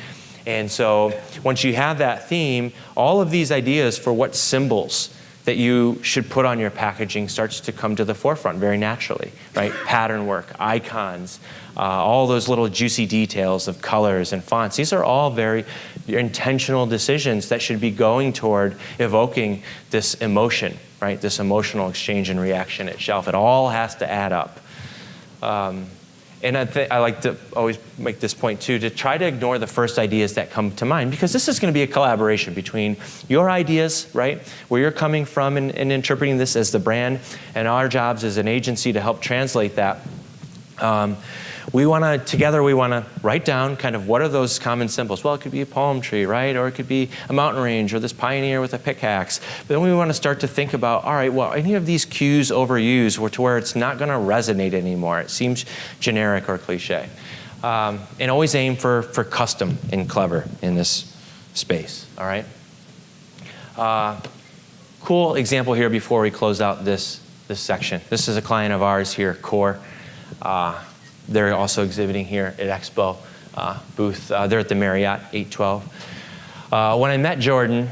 And so once you have that theme, all of these ideas for what symbols that you should put on your packaging starts to come to the forefront very naturally, right? Pattern work, icons, all those little juicy details of colors and fonts. These are all very intentional decisions that should be going toward evoking this emotion, right? This emotional exchange and reaction at shelf. It all has to add up. And I like to always make this point too, to try to ignore the first ideas that come to mind, because this is going to be a collaboration between your ideas, right, where you're coming from and interpreting this as the brand, and our jobs as an agency to help translate that. Together we want to write down kind of what are those common symbols. Well, it could be a palm tree, right? Or it could be a mountain range, or this pioneer with a pickaxe. But then we want to start to think about, all right, well, any of these cues overused to where it's not going to resonate anymore. It seems generic or cliche. And always aim for custom and clever in this space, all right? Cool example here before we close out this section. This is a client of ours here, Core. They're also exhibiting here at Expo booth. They're at the Marriott 812. When I met Jordan,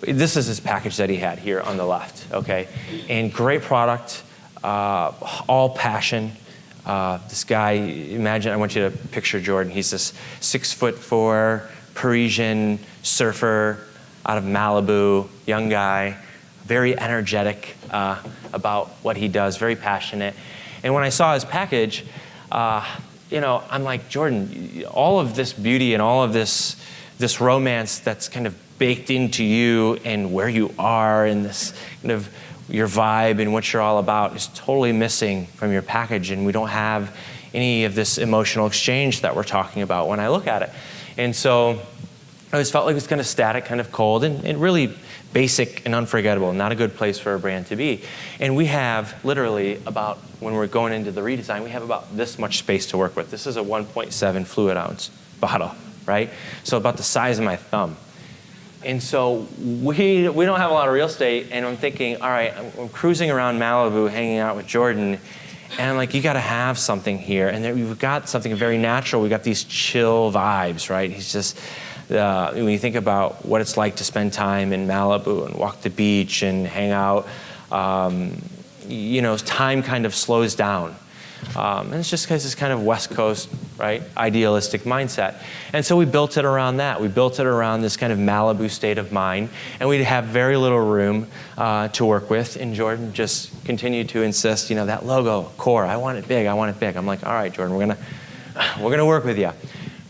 this is his package that he had here on the left, okay? And great product, all passion. This guy, imagine, I want you to picture Jordan. He's this 6'4" Parisian surfer out of Malibu, young guy, very energetic about what he does, very passionate. And when I saw his package, I'm like, Jordan, all of this beauty and all of this romance that's kind of baked into you and where you are and this kind of your vibe and what you're all about is totally missing from your package, and we don't have any of this emotional exchange that we're talking about when I look at it. And so I always felt like it was kind of static, kind of cold, and really basic and unforgettable, not a good place for a brand to be. And we have literally about, when we're going into the redesign, we have about this much space to work with. This is a 1.7 fluid ounce bottle, right? So about the size of my thumb. And so we don't have a lot of real estate, and I'm thinking, all right, I'm cruising around Malibu, hanging out with Jordan, and I'm like, you gotta have something here. And then we've got something very natural. We've got these chill vibes, right? He's just, when you think about what it's like to spend time in Malibu and walk the beach and hang out, time kind of slows down. And it's just because it's kind of West Coast, right, idealistic mindset. And so we built it around that. We built it around this kind of Malibu state of mind. And we'd have very little room to work with. And Jordan just continued to insist, that logo, Core, I want it big, I want it big. I'm like, all right, Jordan, we're gonna work with you.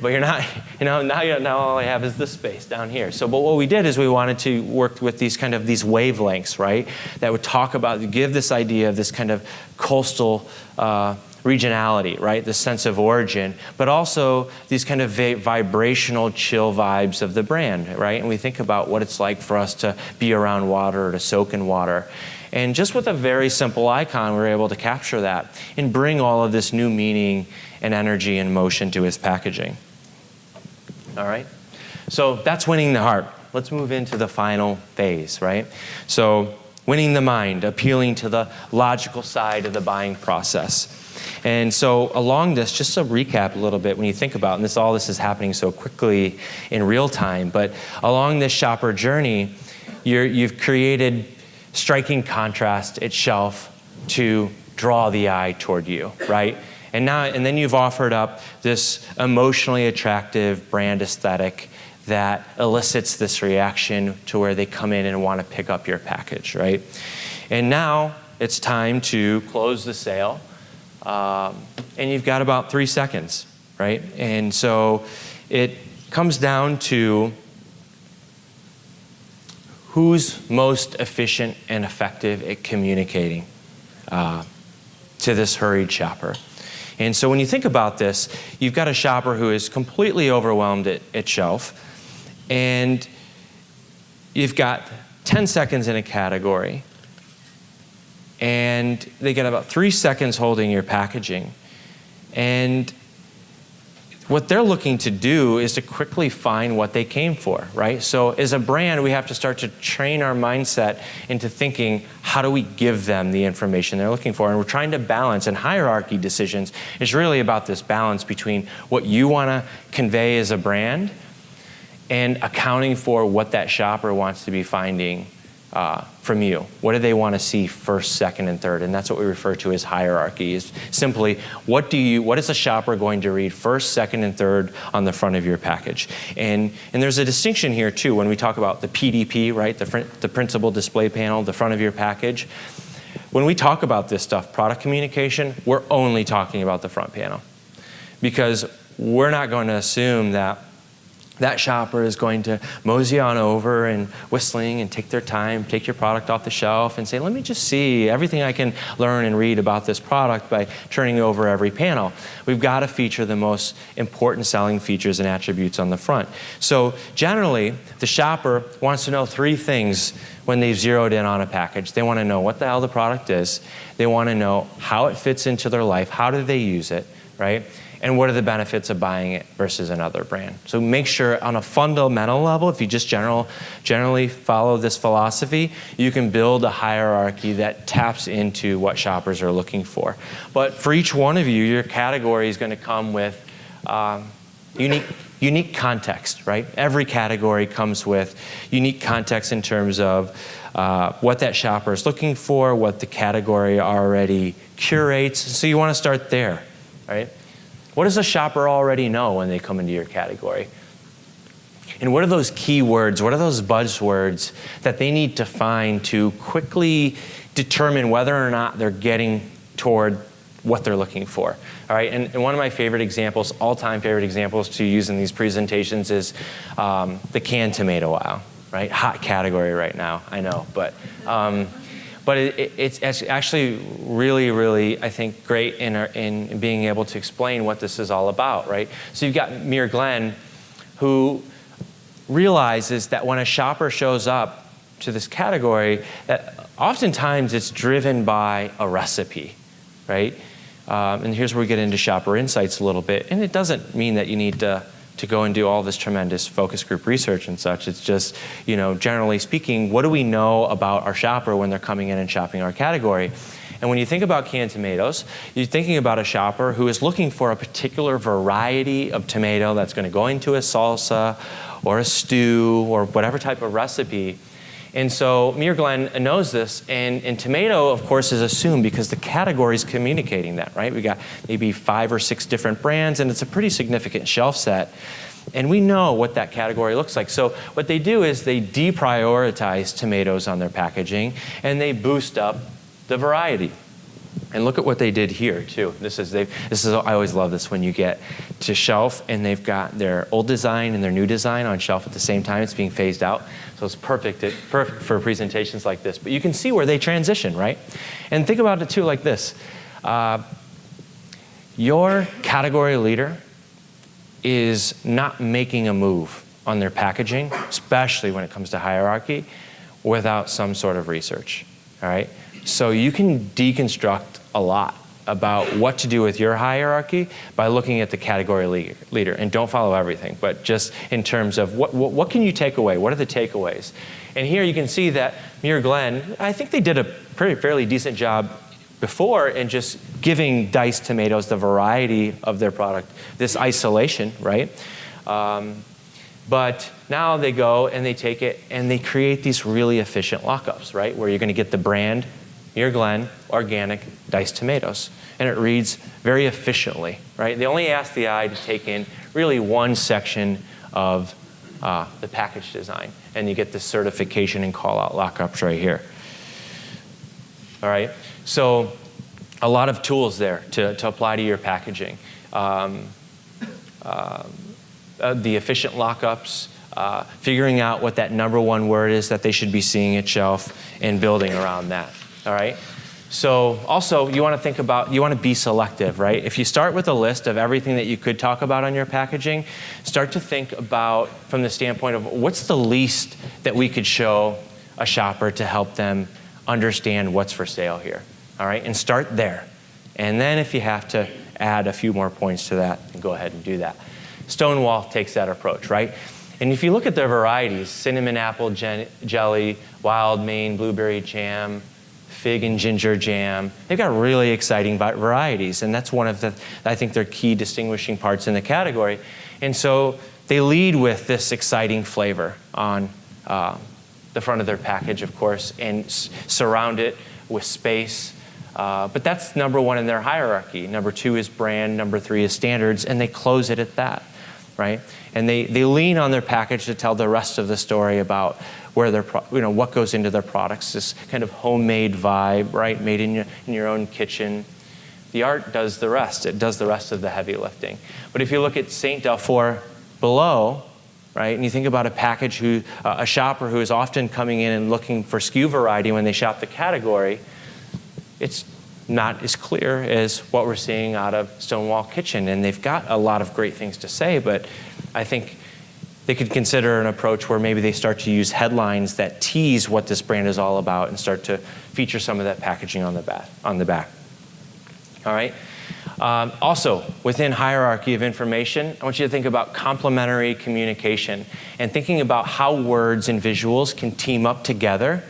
But you're not, now all I have is this space down here. But what we did is we wanted to work with these wavelengths, right? That would give this idea of this kind of coastal regionality, right? This sense of origin, but also these kind of vibrational, chill vibes of the brand, right? And we think about what it's like for us to be around water or to soak in water. And just with a very simple icon, we were able to capture that and bring all of this new meaning and energy and motion to his packaging. All right? So that's winning the heart. Let's move into the final phase, right? So winning the mind, appealing to the logical side of the buying process. And so along this, just to recap a little bit, when you think about, and all this is happening so quickly in real time, but along this shopper journey, you've created striking contrast at shelf to draw the eye toward you, right? And then you've offered up this emotionally attractive brand aesthetic that elicits this reaction to where they come in and want to pick up your package, right? And now it's time to close the sale, and you've got about 3 seconds, right? And so it comes down to who's most efficient and effective at communicating to this hurried shopper. And so when you think about this, you've got a shopper who is completely overwhelmed at shelf, and you've got 10 seconds in a category, and they get about 3 seconds holding your packaging. And what they're looking to do is to quickly find what they came for, right? So as a brand, we have to start to train our mindset into thinking, how do we give them the information they're looking for? And we're trying to balance, and hierarchy decisions is really about this balance between what you want to convey as a brand and accounting for what that shopper wants to be finding from you. What do they want to see first, second, and third? And that's what we refer to as hierarchy, is simply what is a shopper going to read first, second, and third on the front of your package? And there's a distinction here too when we talk about the PDP, right? The principal display panel, the front of your package. when we talk about this stuff, product communication, we're only talking about the front panel, because we're not going to assume that that shopper is going to mosey on over and whistling and take their time, take your product off the shelf and say, let me just see everything I can learn and read about this product by turning over every panel. We've got to feature the most important selling features and attributes on the front. So generally, the shopper wants to know 3 things when they've zeroed in on a package. They want to know what the hell the product is. They want to know how it fits into their life. How do they use it, right? And what are the benefits of buying it versus another brand? So make sure on a fundamental level, if you just generally follow this philosophy, you can build a hierarchy that taps into what shoppers are looking for. But for each one of you, your category is going to come with unique context, right? Every category comes with unique context in terms of what that shopper is looking for, what the category already curates. So you want to start there, right? What does a shopper already know when they come into your category? And what are those keywords, what are those buzzwords that they need to find to quickly determine whether or not they're getting toward what they're looking for? All right, and one of my favorite examples, all-time favorite examples to use in these presentations is the canned tomato aisle, right? Hot category right now, I know, but it's actually really, really, I think, great in being able to explain what this is all about, right? So you've got Muir Glenn, who realizes that when a shopper shows up to this category, that oftentimes it's driven by a recipe, right? And here's where we get into shopper insights a little bit. And it doesn't mean that you need to go and do all this tremendous focus group research and such. It's just, generally speaking, what do we know about our shopper when they're coming in and shopping our category? And when you think about canned tomatoes, you're thinking about a shopper who is looking for a particular variety of tomato that's going to go into a salsa or a stew or whatever type of recipe. And so Muir Glenn knows this, and tomato, of course, is assumed because the category is communicating that, right? We got maybe 5 or 6 different brands, and it's a pretty significant shelf set. And we know what that category looks like. So what they do is they deprioritize tomatoes on their packaging, and they boost up the variety. And look at what they did here too. I always love this when you get to shelf and they've got their old design and their new design on shelf at the same time. It's being phased out. So it's perfect for presentations like this. But you can see where they transition, right? And think about it too like this. Your category leader is not making a move on their packaging, especially when it comes to hierarchy, without some sort of research, all right? So you can deconstruct a lot about what to do with your hierarchy by looking at the category leader. And don't follow everything, but just in terms of what can you take away? What are the takeaways? And here you can see that Muir Glenn, I think they did a fairly decent job before in just giving diced tomatoes the variety of their product, this isolation, right? But now they go and they take it and they create these really efficient lockups, right? Where you're going to get the brand, Muir Glenn, organic, diced tomatoes. And it reads very efficiently, right? They only ask the eye to take in really one section of the package design. And you get this certification and call-out lockups right here. All right? So a lot of tools there to apply to your packaging. The efficient lockups, figuring out what that number one word is that they should be seeing at shelf and building around that. All right. So also you want to think about, you want to be selective, right? If you start with a list of everything that you could talk about on your packaging, start to think about from the standpoint of what's the least that we could show a shopper to help them understand what's for sale here. All right. And start there. And then if you have to add a few more points to that, then go ahead and do that. Stonewall takes that approach, right? And if you look at their varieties, cinnamon apple jelly, wild Maine blueberry jam, fig and ginger jam, they've got really exciting varieties. And that's one of the, I think, their key distinguishing parts in the category. And so they lead with this exciting flavor on the front of their package, of course, and surround it with space. But that's number one in their hierarchy. Number two is brand, number three is standards, and they close it at that, right? And they lean on their package to tell the rest of the story about where their what goes into their products, this kind of homemade vibe, right? Made in your own kitchen. The art does the rest. It does the rest of the heavy lifting. But if you look at St. Dalfour below, right, and you think about a shopper who is often coming in and looking for SKU variety when they shop the category, it's not as clear as what we're seeing out of Stonewall Kitchen. And they've got a lot of great things to say, but I think they could consider an approach where maybe they start to use headlines that tease what this brand is all about and start to feature some of that packaging on the back. All right. Also, within hierarchy of information, I want you to think about complementary communication and thinking about how words and visuals can team up together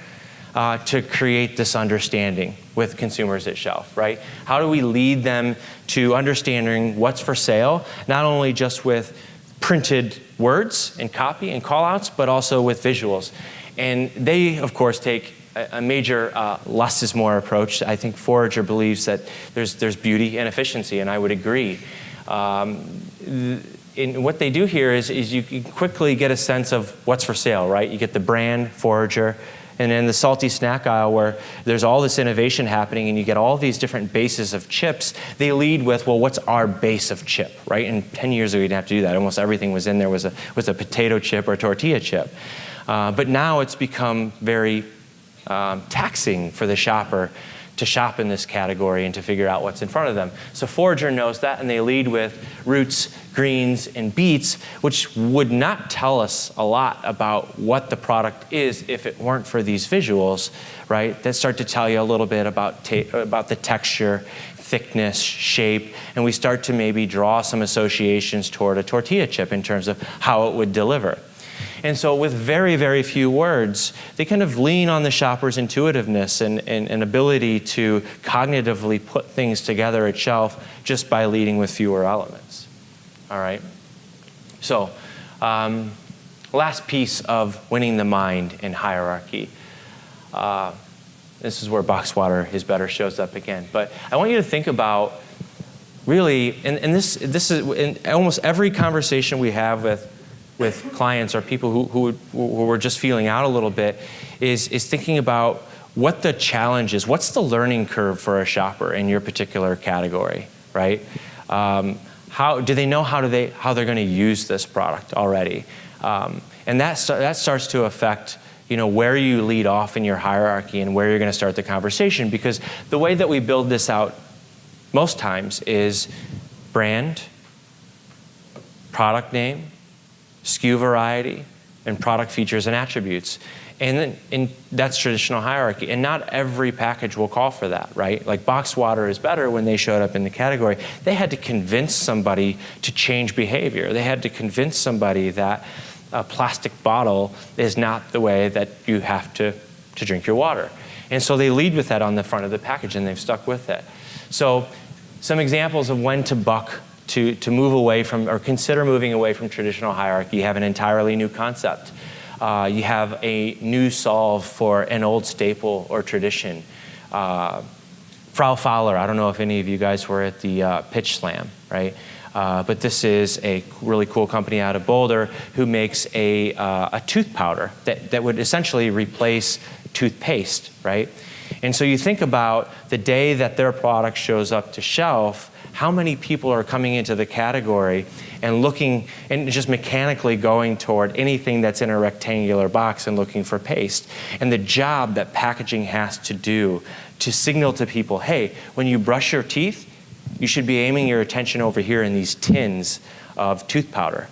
to create this understanding with consumers at shelf, right? How do we lead them to understanding what's for sale, not only just with printed words and copy and call-outs, but also with visuals. And they, of course, take a major less is more approach. I think Forager believes that there's beauty and efficiency, and I would agree. And what they do here is you can quickly get a sense of what's for sale, right? You get the brand, Forager, and then the salty snack aisle where there's all this innovation happening and you get all these different bases of chips. They lead with, well, what's our base of chip, right? And 10 years ago, you didn't have to do that. Almost everything was in there was a potato chip or a tortilla chip. But now it's become very taxing for the shopper to shop in this category and to figure out what's in front of them. So Forager knows that, and they lead with roots, greens, and beets, which would not tell us a lot about what the product is if it weren't for these visuals, right? That start to tell you a little bit about the texture, thickness, shape, and we start to maybe draw some associations toward a tortilla chip in terms of how it would deliver. And so with very, very few words, they kind of lean on the shopper's intuitiveness and ability to cognitively put things together at shelf just by leading with fewer elements. All right? So last piece of winning the mind in hierarchy. This is where box water is better shows up again. But I want you to think about really, and this is in almost every conversation we have with clients or people who were just feeling out a little bit is thinking about what the challenge is. What's the learning curve for a shopper in your particular category, right? How do they know how they're going to use this product already? And that starts to affect where you lead off in your hierarchy and where you're going to start the conversation, because the way that we build this out most times is brand, product name, SKU variety, and product features and attributes. And that's traditional hierarchy. And not every package will call for that, right? Like box water is better when they showed up in the category. They had to convince somebody to change behavior. They had to convince somebody that a plastic bottle is not the way that you have to drink your water. And so they lead with that on the front of the package, and they've stuck with it. So some examples of when to buck to move away from or consider moving away from traditional hierarchy. You have an entirely new concept. You have a new solve for an old staple or tradition. Frau Fowler, I don't know if any of you guys were at the Pitch Slam, right? But this is a really cool company out of Boulder who makes a tooth powder that would essentially replace toothpaste, right? And so you think about the day that their product shows up to shelf, how many people are coming into the category and looking and just mechanically going toward anything that's in a rectangular box and looking for paste. And the job that packaging has to do to signal to people, hey, when you brush your teeth, you should be aiming your attention over here in these tins of tooth powder,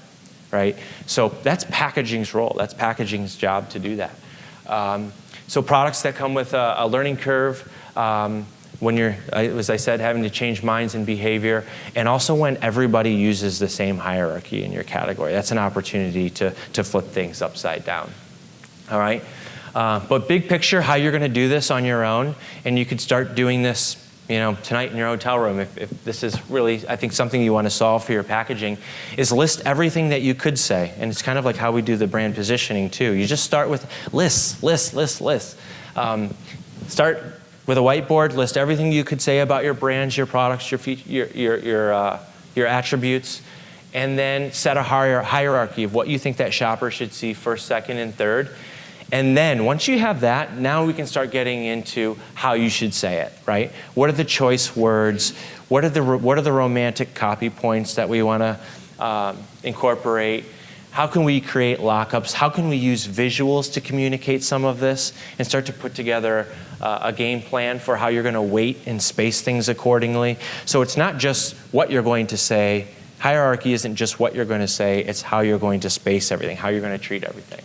right? So that's packaging's role. That's packaging's job to do that. So products that come with a learning curve, when you're, as I said, having to change minds and behavior, and also when everybody uses the same hierarchy in your category. That's an opportunity to flip things upside down. All right? But big picture, how you're going to do this on your own, and you could start doing this tonight in your hotel room, if this is really, I think, something you want to solve for your packaging, is list everything that you could say. And it's kind of like how we do the brand positioning too. You just start with lists. Start with a whiteboard, list everything you could say about your brands, your products, your attributes, and then set a hierarchy of what you think that shopper should see first, second, and third. And then once you have that, now we can start getting into how you should say it, right? What are the choice words? What are the romantic copy points that we want to incorporate? How can we create lockups? How can we use visuals to communicate some of this and start to put together a game plan for how you're going to weight and space things accordingly? So it's not just what you're going to say. Hierarchy isn't just what you're going to say. It's how you're going to space everything, how you're going to treat everything.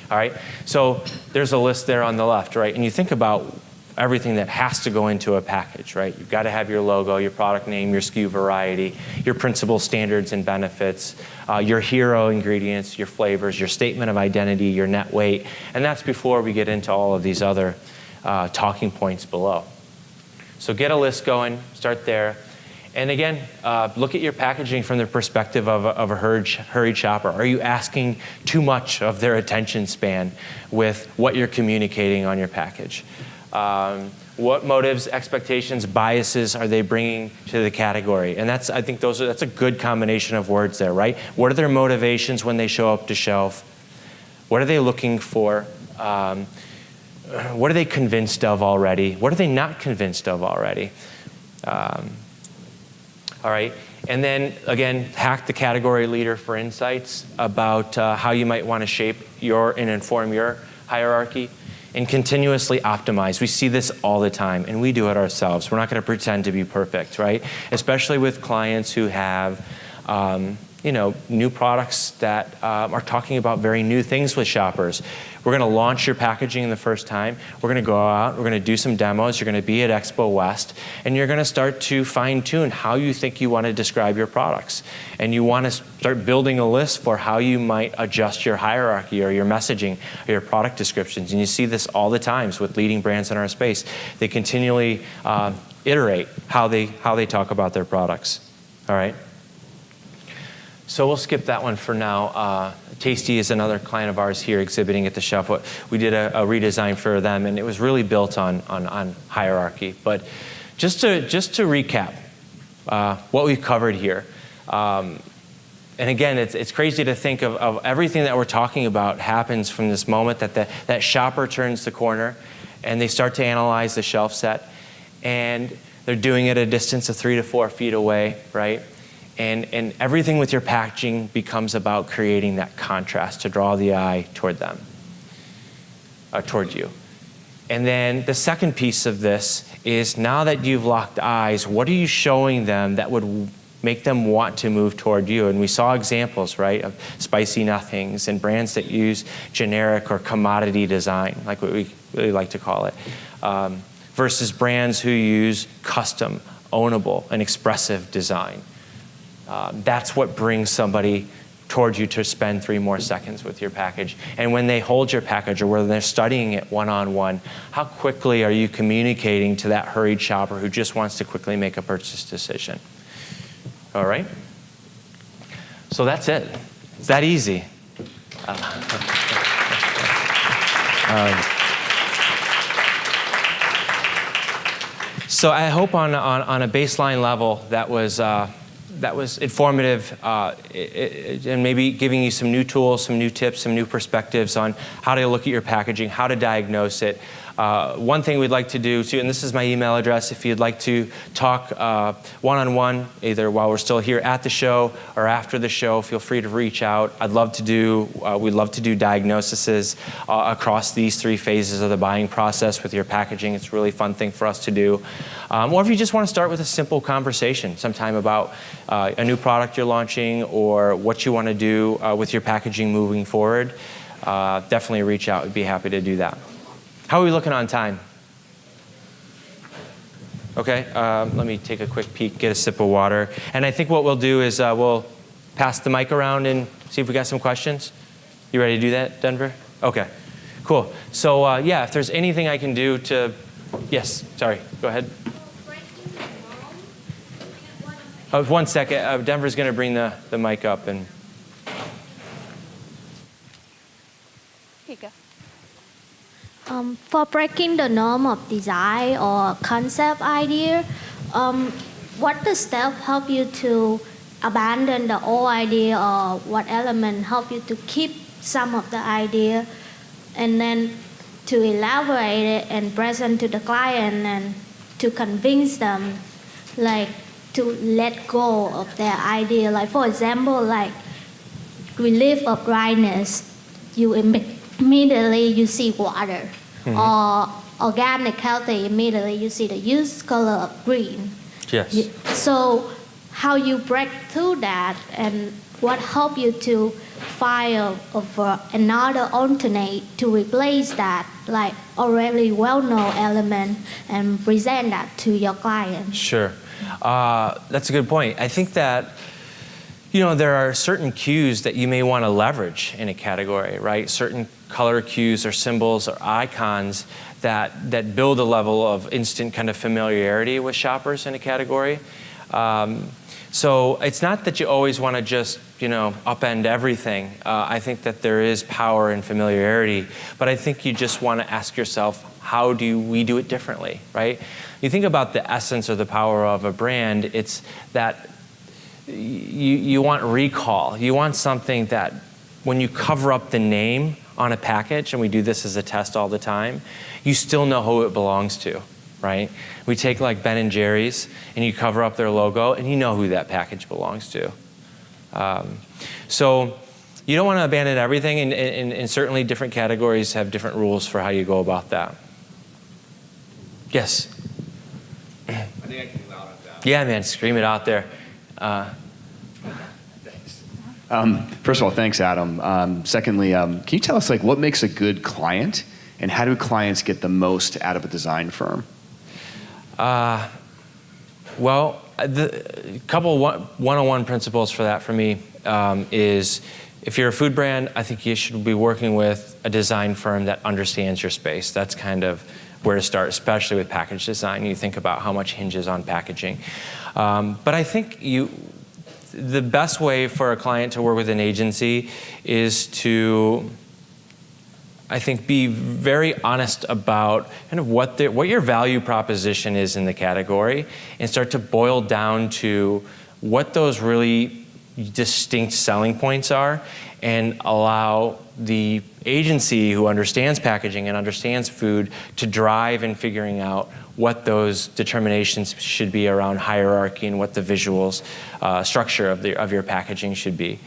All right? So there's a list there on the left, right? And you think about everything that has to go into a package, right? You've got to have your logo, your product name, your SKU variety, your principal standards and benefits, your hero ingredients, your flavors, your statement of identity, your net weight, and that's before we get into all of these other talking points below. So get a list going, start there. And again, look at your packaging from the perspective of a hurried shopper. Are you asking too much of their attention span with what you're communicating on your package? What motives, expectations, biases are they bringing to the category? And that's a good combination of words there, right? What are their motivations when they show up to shelf? What are they looking for? What are they convinced of already? What are they not convinced of already? All right, and then again, hack the category leader for insights about how you might want to shape and inform your hierarchy, and continuously optimize. We see this all the time, and we do it ourselves. We're not going to pretend to be perfect, right? Especially with clients who have new products that are talking about very new things with shoppers. We're going to launch your packaging the first time. We're going to go out, we're going to do some demos. You're going to be at Expo West, and you're going to start to fine-tune how you think you want to describe your products. And you want to start building a list for how you might adjust your hierarchy or your messaging or your product descriptions. And you see this all the times with leading brands in our space. They continually iterate how they talk about their products. All right? So we'll skip that one for now. Tasty is another client of ours here exhibiting at the shelf. We did a redesign for them, and it was really built on hierarchy. But just to recap what we've covered here, and again, it's crazy to think of everything that we're talking about happens from this moment that that shopper turns the corner, and they start to analyze the shelf set, and they're doing it at a distance of 3 to 4 feet away, right? And everything with your packaging becomes about creating that contrast to draw the eye toward you. And then the second piece of this is, now that you've locked eyes, what are you showing them that would make them want to move toward you? And we saw examples, right, of spicy nothings and brands that use generic or commodity design, like what we really like to call it, versus brands who use custom, ownable, and expressive design. That's what brings somebody towards you to spend 3 more seconds with your package. And when they hold your package or when they're studying it one-on-one, how quickly are you communicating to that hurried shopper who just wants to quickly make a purchase decision? All right? So that's it. It's that easy. So I hope on a baseline level that was informative and maybe giving you some new tools, some new tips, some new perspectives on how to look at your packaging, how to diagnose it. One thing we'd like to do too, and this is my email address, if you'd like to talk one-on-one, either while we're still here at the show or after the show, feel free to reach out. We'd love to do diagnoses across these 3 phases of the buying process with your packaging. It's a really fun thing for us to do. Or if you just want to start with a simple conversation sometime about a new product you're launching or what you want to do with your packaging moving forward, definitely reach out. We'd be happy to do that. How are we looking on time? Okay, let me take a quick peek, get a sip of water. And I think what we'll do is we'll pass the mic around and see if we got some questions. You ready to do that, Denver? Okay, cool. So yeah, if there's anything I can do to, yes, sorry, go ahead. Oh, 1 second, Denver's gonna bring the mic up and. Here you go. For breaking the norm of design or concept idea, what the step help you to abandon the old idea, or what element help you to keep some of the idea? and then to elaborate it and present to the client and to convince them, like to let go of their idea. Like for example, like relief of dryness, you immediately you see water, or organic healthy, immediately you see the use color of green. Yes. So how you break through that and what help you to find another alternate to replace that like already well-known element and present that to your client. Sure. That's a good point. I think that, you know, there are certain cues that you may want to leverage in a category, right? Certain color cues or symbols or icons that build a level of instant kind of familiarity with shoppers in a category. So it's not that you always want to just, you know, upend everything. I think that there is power in familiarity, but I think you just want to ask yourself, how do we do it differently, right? You think about the essence or the power of a brand, it's that you want recall. You want something that when you cover up the name on a package, and we do this as a test all the time, you still know who it belongs to, right? We take like Ben and Jerry's and you cover up their logo and you know who that package belongs to. So you don't want to abandon everything, and certainly different categories have different rules for how you go about that. Yes? I think I can be loud on that. Yeah, man, scream it out there. Thanks. First of all, thanks, Adam. Secondly, can you tell us like what makes a good client, and how do clients get the most out of a design firm? Well, the couple one-on-one principles for that for me is if you're a food brand, I think you should be working with a design firm that understands your space. That's kind of where to start, especially with package design. You think about how much hinges on packaging. But I think the best way for a client to work with an agency is to, I think, be very honest about kind of what your value proposition is in the category, and start to boil down to what those really distinct selling points are, and allow the agency who understands packaging and understands food to drive in figuring out what those determinations should be around hierarchy and what the visuals structure of your packaging should be.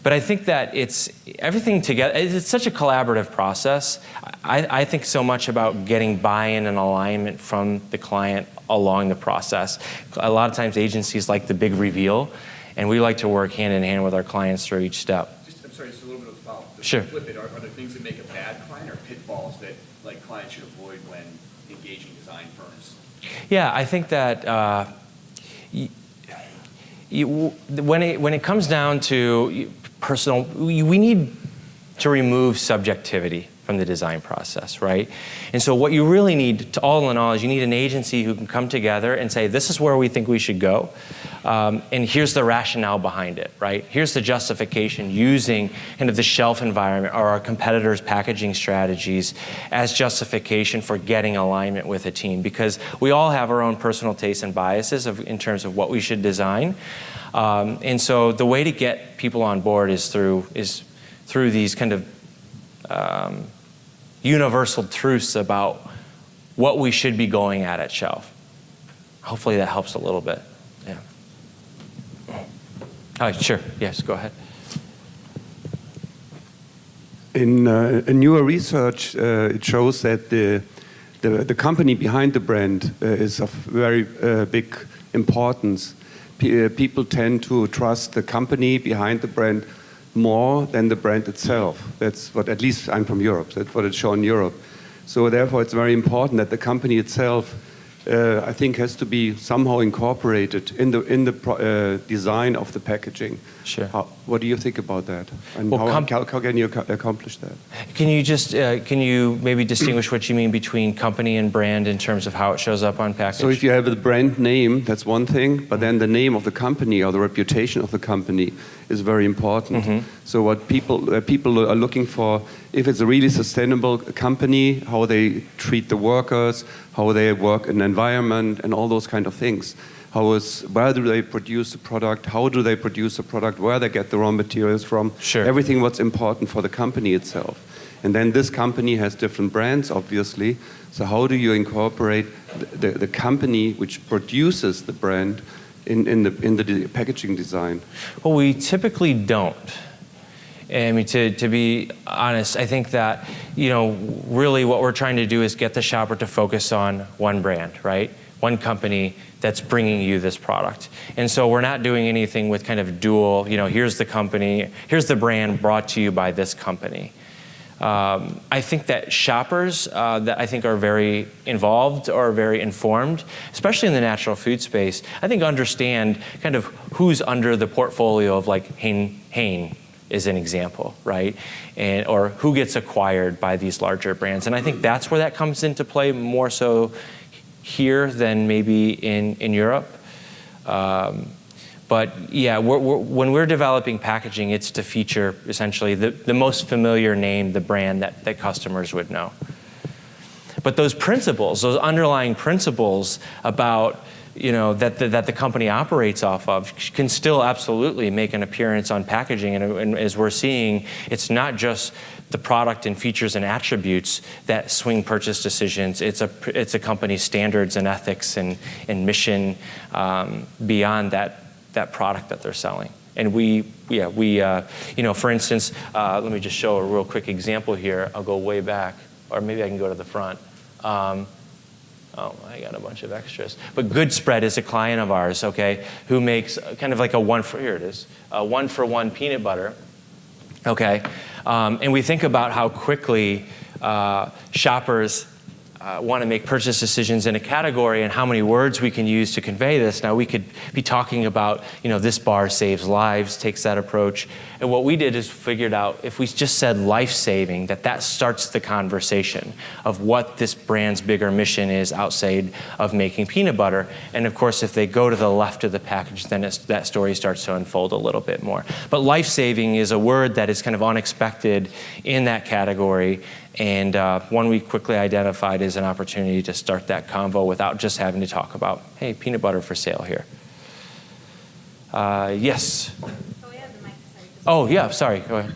But I think that it's everything together. It's such a collaborative process. I think so much about getting buy-in and alignment from the client along the process. A lot of times agencies like the big reveal, and we like to work hand in hand with our clients through each step. I'm sorry, just a little bit of a follow-up. Sure. Flip it. Are there things that make a bad client, or pitfalls that like clients should avoid when engaging design firms? Yeah, I think that when it comes down to personal, we need to remove subjectivity from the design process, right? And so what you really need, to all in all, is you need an agency who can come together and say, this is where we think we should go, and here's the rationale behind it, right? Here's the justification using kind of the shelf environment or our competitors' packaging strategies as justification for getting alignment with a team, because we all have our own personal tastes and biases in terms of what we should design. And so the way to get people on board is through these kind of universal truths about what we should be going at shelf. Hopefully that helps a little bit. Yeah. Oh, sure. Yes, go ahead. In newer research, it shows that the company behind the brand is of very big importance. People tend to trust the company behind the brand more than the brand itself. That's what, at least I'm from Europe, that's what it's shown in Europe. So therefore it's very important that the company itself, I think, has to be somehow incorporated in the design of the packaging. Sure. What do you think about that? And Well, how can you accomplish that? Can you maybe distinguish what you mean between company and brand in terms of how it shows up on package? So if you have the brand name, that's one thing, but then the name of the company or the reputation of the company is very important. Mm-hmm. So what people are looking for, if it's a really sustainable company, how they treat the workers, how they work in the environment, and all those kind of things. Where do they produce the product? How do they produce the product? Where they get the raw materials from? Sure. Everything what's important for the company itself. And then this company has different brands, obviously. So how do you incorporate the company which produces the brand in the packaging design? Well, we typically don't. I mean, to be honest, I think that, really what we're trying to do is get the shopper to focus on one brand, right? One company that's bringing you this product. And so we're not doing anything with kind of dual, here's the company, here's the brand brought to you by this company. I think that shoppers that I think are very involved or very informed, especially in the natural food space, I think understand kind of who's under the portfolio of like Hain is an example, right? Or who gets acquired by these larger brands. And I think that's where that comes into play more so here than maybe in Europe. But yeah, when we're developing packaging, it's to feature essentially the most familiar name, the brand that customers would know. But those principles, those underlying principles about that the company operates off of can still absolutely make an appearance on packaging. And as we're seeing, it's not just the product and features and attributes that swing purchase decisions. It's a company's standards and ethics and mission beyond that product that they're selling. And we, for instance, let me just show a real quick example here. I'll go way back, or maybe I can go to the front. I got a bunch of extras. But Good Spread is a client of ours, okay, who makes kind of like a here it is, a one-for-one peanut butter, okay? And we think about how quickly shoppers want to make purchase decisions in a category and how many words we can use to convey this. Now, we could be talking about, this bar saves lives, takes that approach. And what we did is figured out if we just said life-saving, that starts the conversation of what this brand's bigger mission is outside of making peanut butter. And of course, if they go to the left of the package, then that story starts to unfold a little bit more. But life-saving is a word that is kind of unexpected in that category. And one we quickly identified as an opportunity to start that convo without just having to talk about, hey, peanut butter for sale here. Yes? Oh, yeah, sorry, go ahead.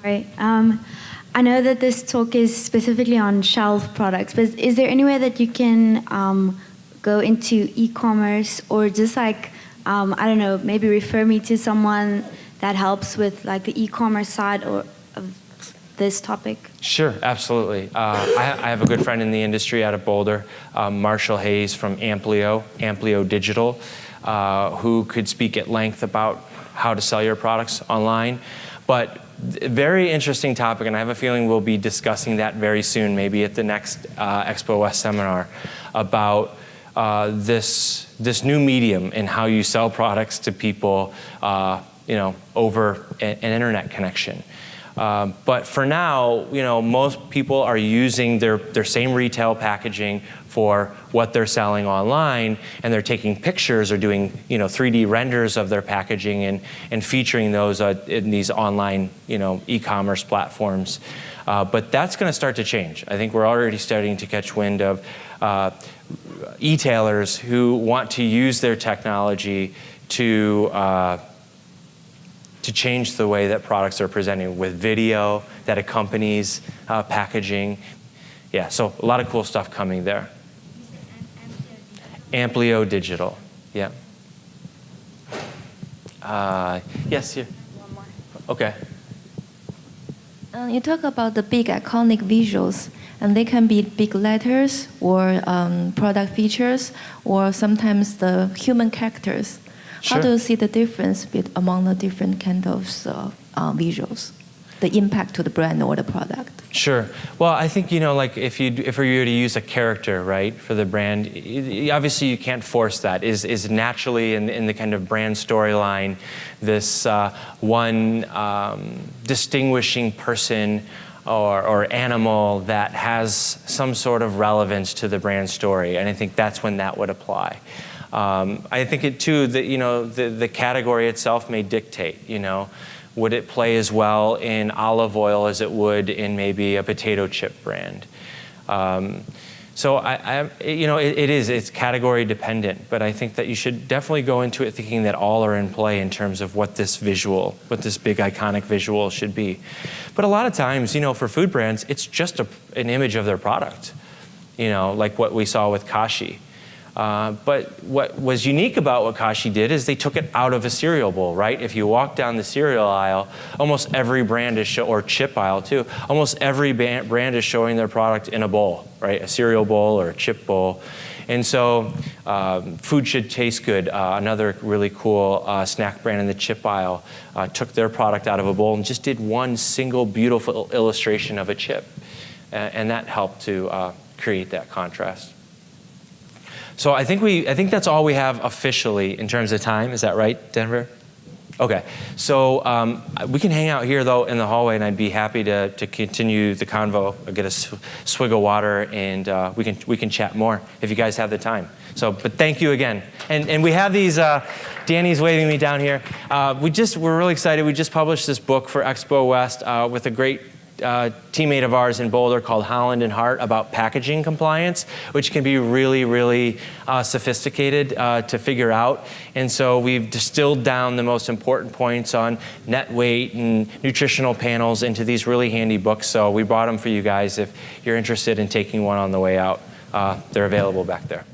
Sorry. I know that this talk is specifically on shelf products, but is there any way that you can go into e-commerce or just like, I don't know, maybe refer me to someone that helps with like the e-commerce side of this topic? Sure, absolutely. I have a good friend in the industry out of Boulder, Marshall Hayes from Amplio Digital, who could speak at length about how to sell your products online. But very interesting topic, and I have a feeling we'll be discussing that very soon, maybe at the next Expo West seminar, about this new medium and how you sell products to people, over an internet connection. But for now, most people are using their same retail packaging for what they're selling online, and they're taking pictures or doing 3D renders of their packaging and featuring those in these online e-commerce platforms. But that's going to start to change. I think we're already starting to catch wind of e-tailers who want to use their technology to change the way that products are presented with video that accompanies packaging. Yeah, so a lot of cool stuff coming there. Amplio Digital, yeah. Yes, here. One more. Okay. You talk about the big iconic visuals, and they can be big letters or product features, or sometimes the human characters. Sure. How do you see the difference among the different kind of visuals, the impact to the brand or the product? Sure. Well, I think like if you were to use a character, right, for the brand, obviously you can't force that. Is naturally in the kind of brand storyline this one distinguishing person or animal that has some sort of relevance to the brand story, and I think that's when that would apply. I think it too that the category itself may dictate. Would it play as well in olive oil as it would in maybe a potato chip brand? So it's category dependent, but I think that you should definitely go into it thinking that all are in play in terms of what this big iconic visual should be. But a lot of times, for food brands, it's just an image of their product, like what we saw with Kashi. But what was unique about what Kashi did is they took it out of a cereal bowl, right? If you walk down the cereal aisle, almost every brand is or chip aisle too, almost every brand is showing their product in a bowl, right? A cereal bowl or a chip bowl. And so Food Should Taste Good, another really cool snack brand in the chip aisle, took their product out of a bowl and just did one single beautiful illustration of a chip. And that helped to create that contrast. So I think that's all we have officially in terms of time. Is that right, Denver? Okay. So we can hang out here though in the hallway, and I'd be happy to continue the convo. I'll get a swig of water, and we can chat more if you guys have the time. So, but thank you again. And we have these. Danny's waving me down here. We're really excited. We just published this book for Expo West with a great teammate of ours in Boulder called Holland and Hart about packaging compliance, which can be really, really sophisticated to figure out. And so we've distilled down the most important points on net weight and nutritional panels into these really handy books. So we brought them for you guys if you're interested in taking one on the way out. They're available back there.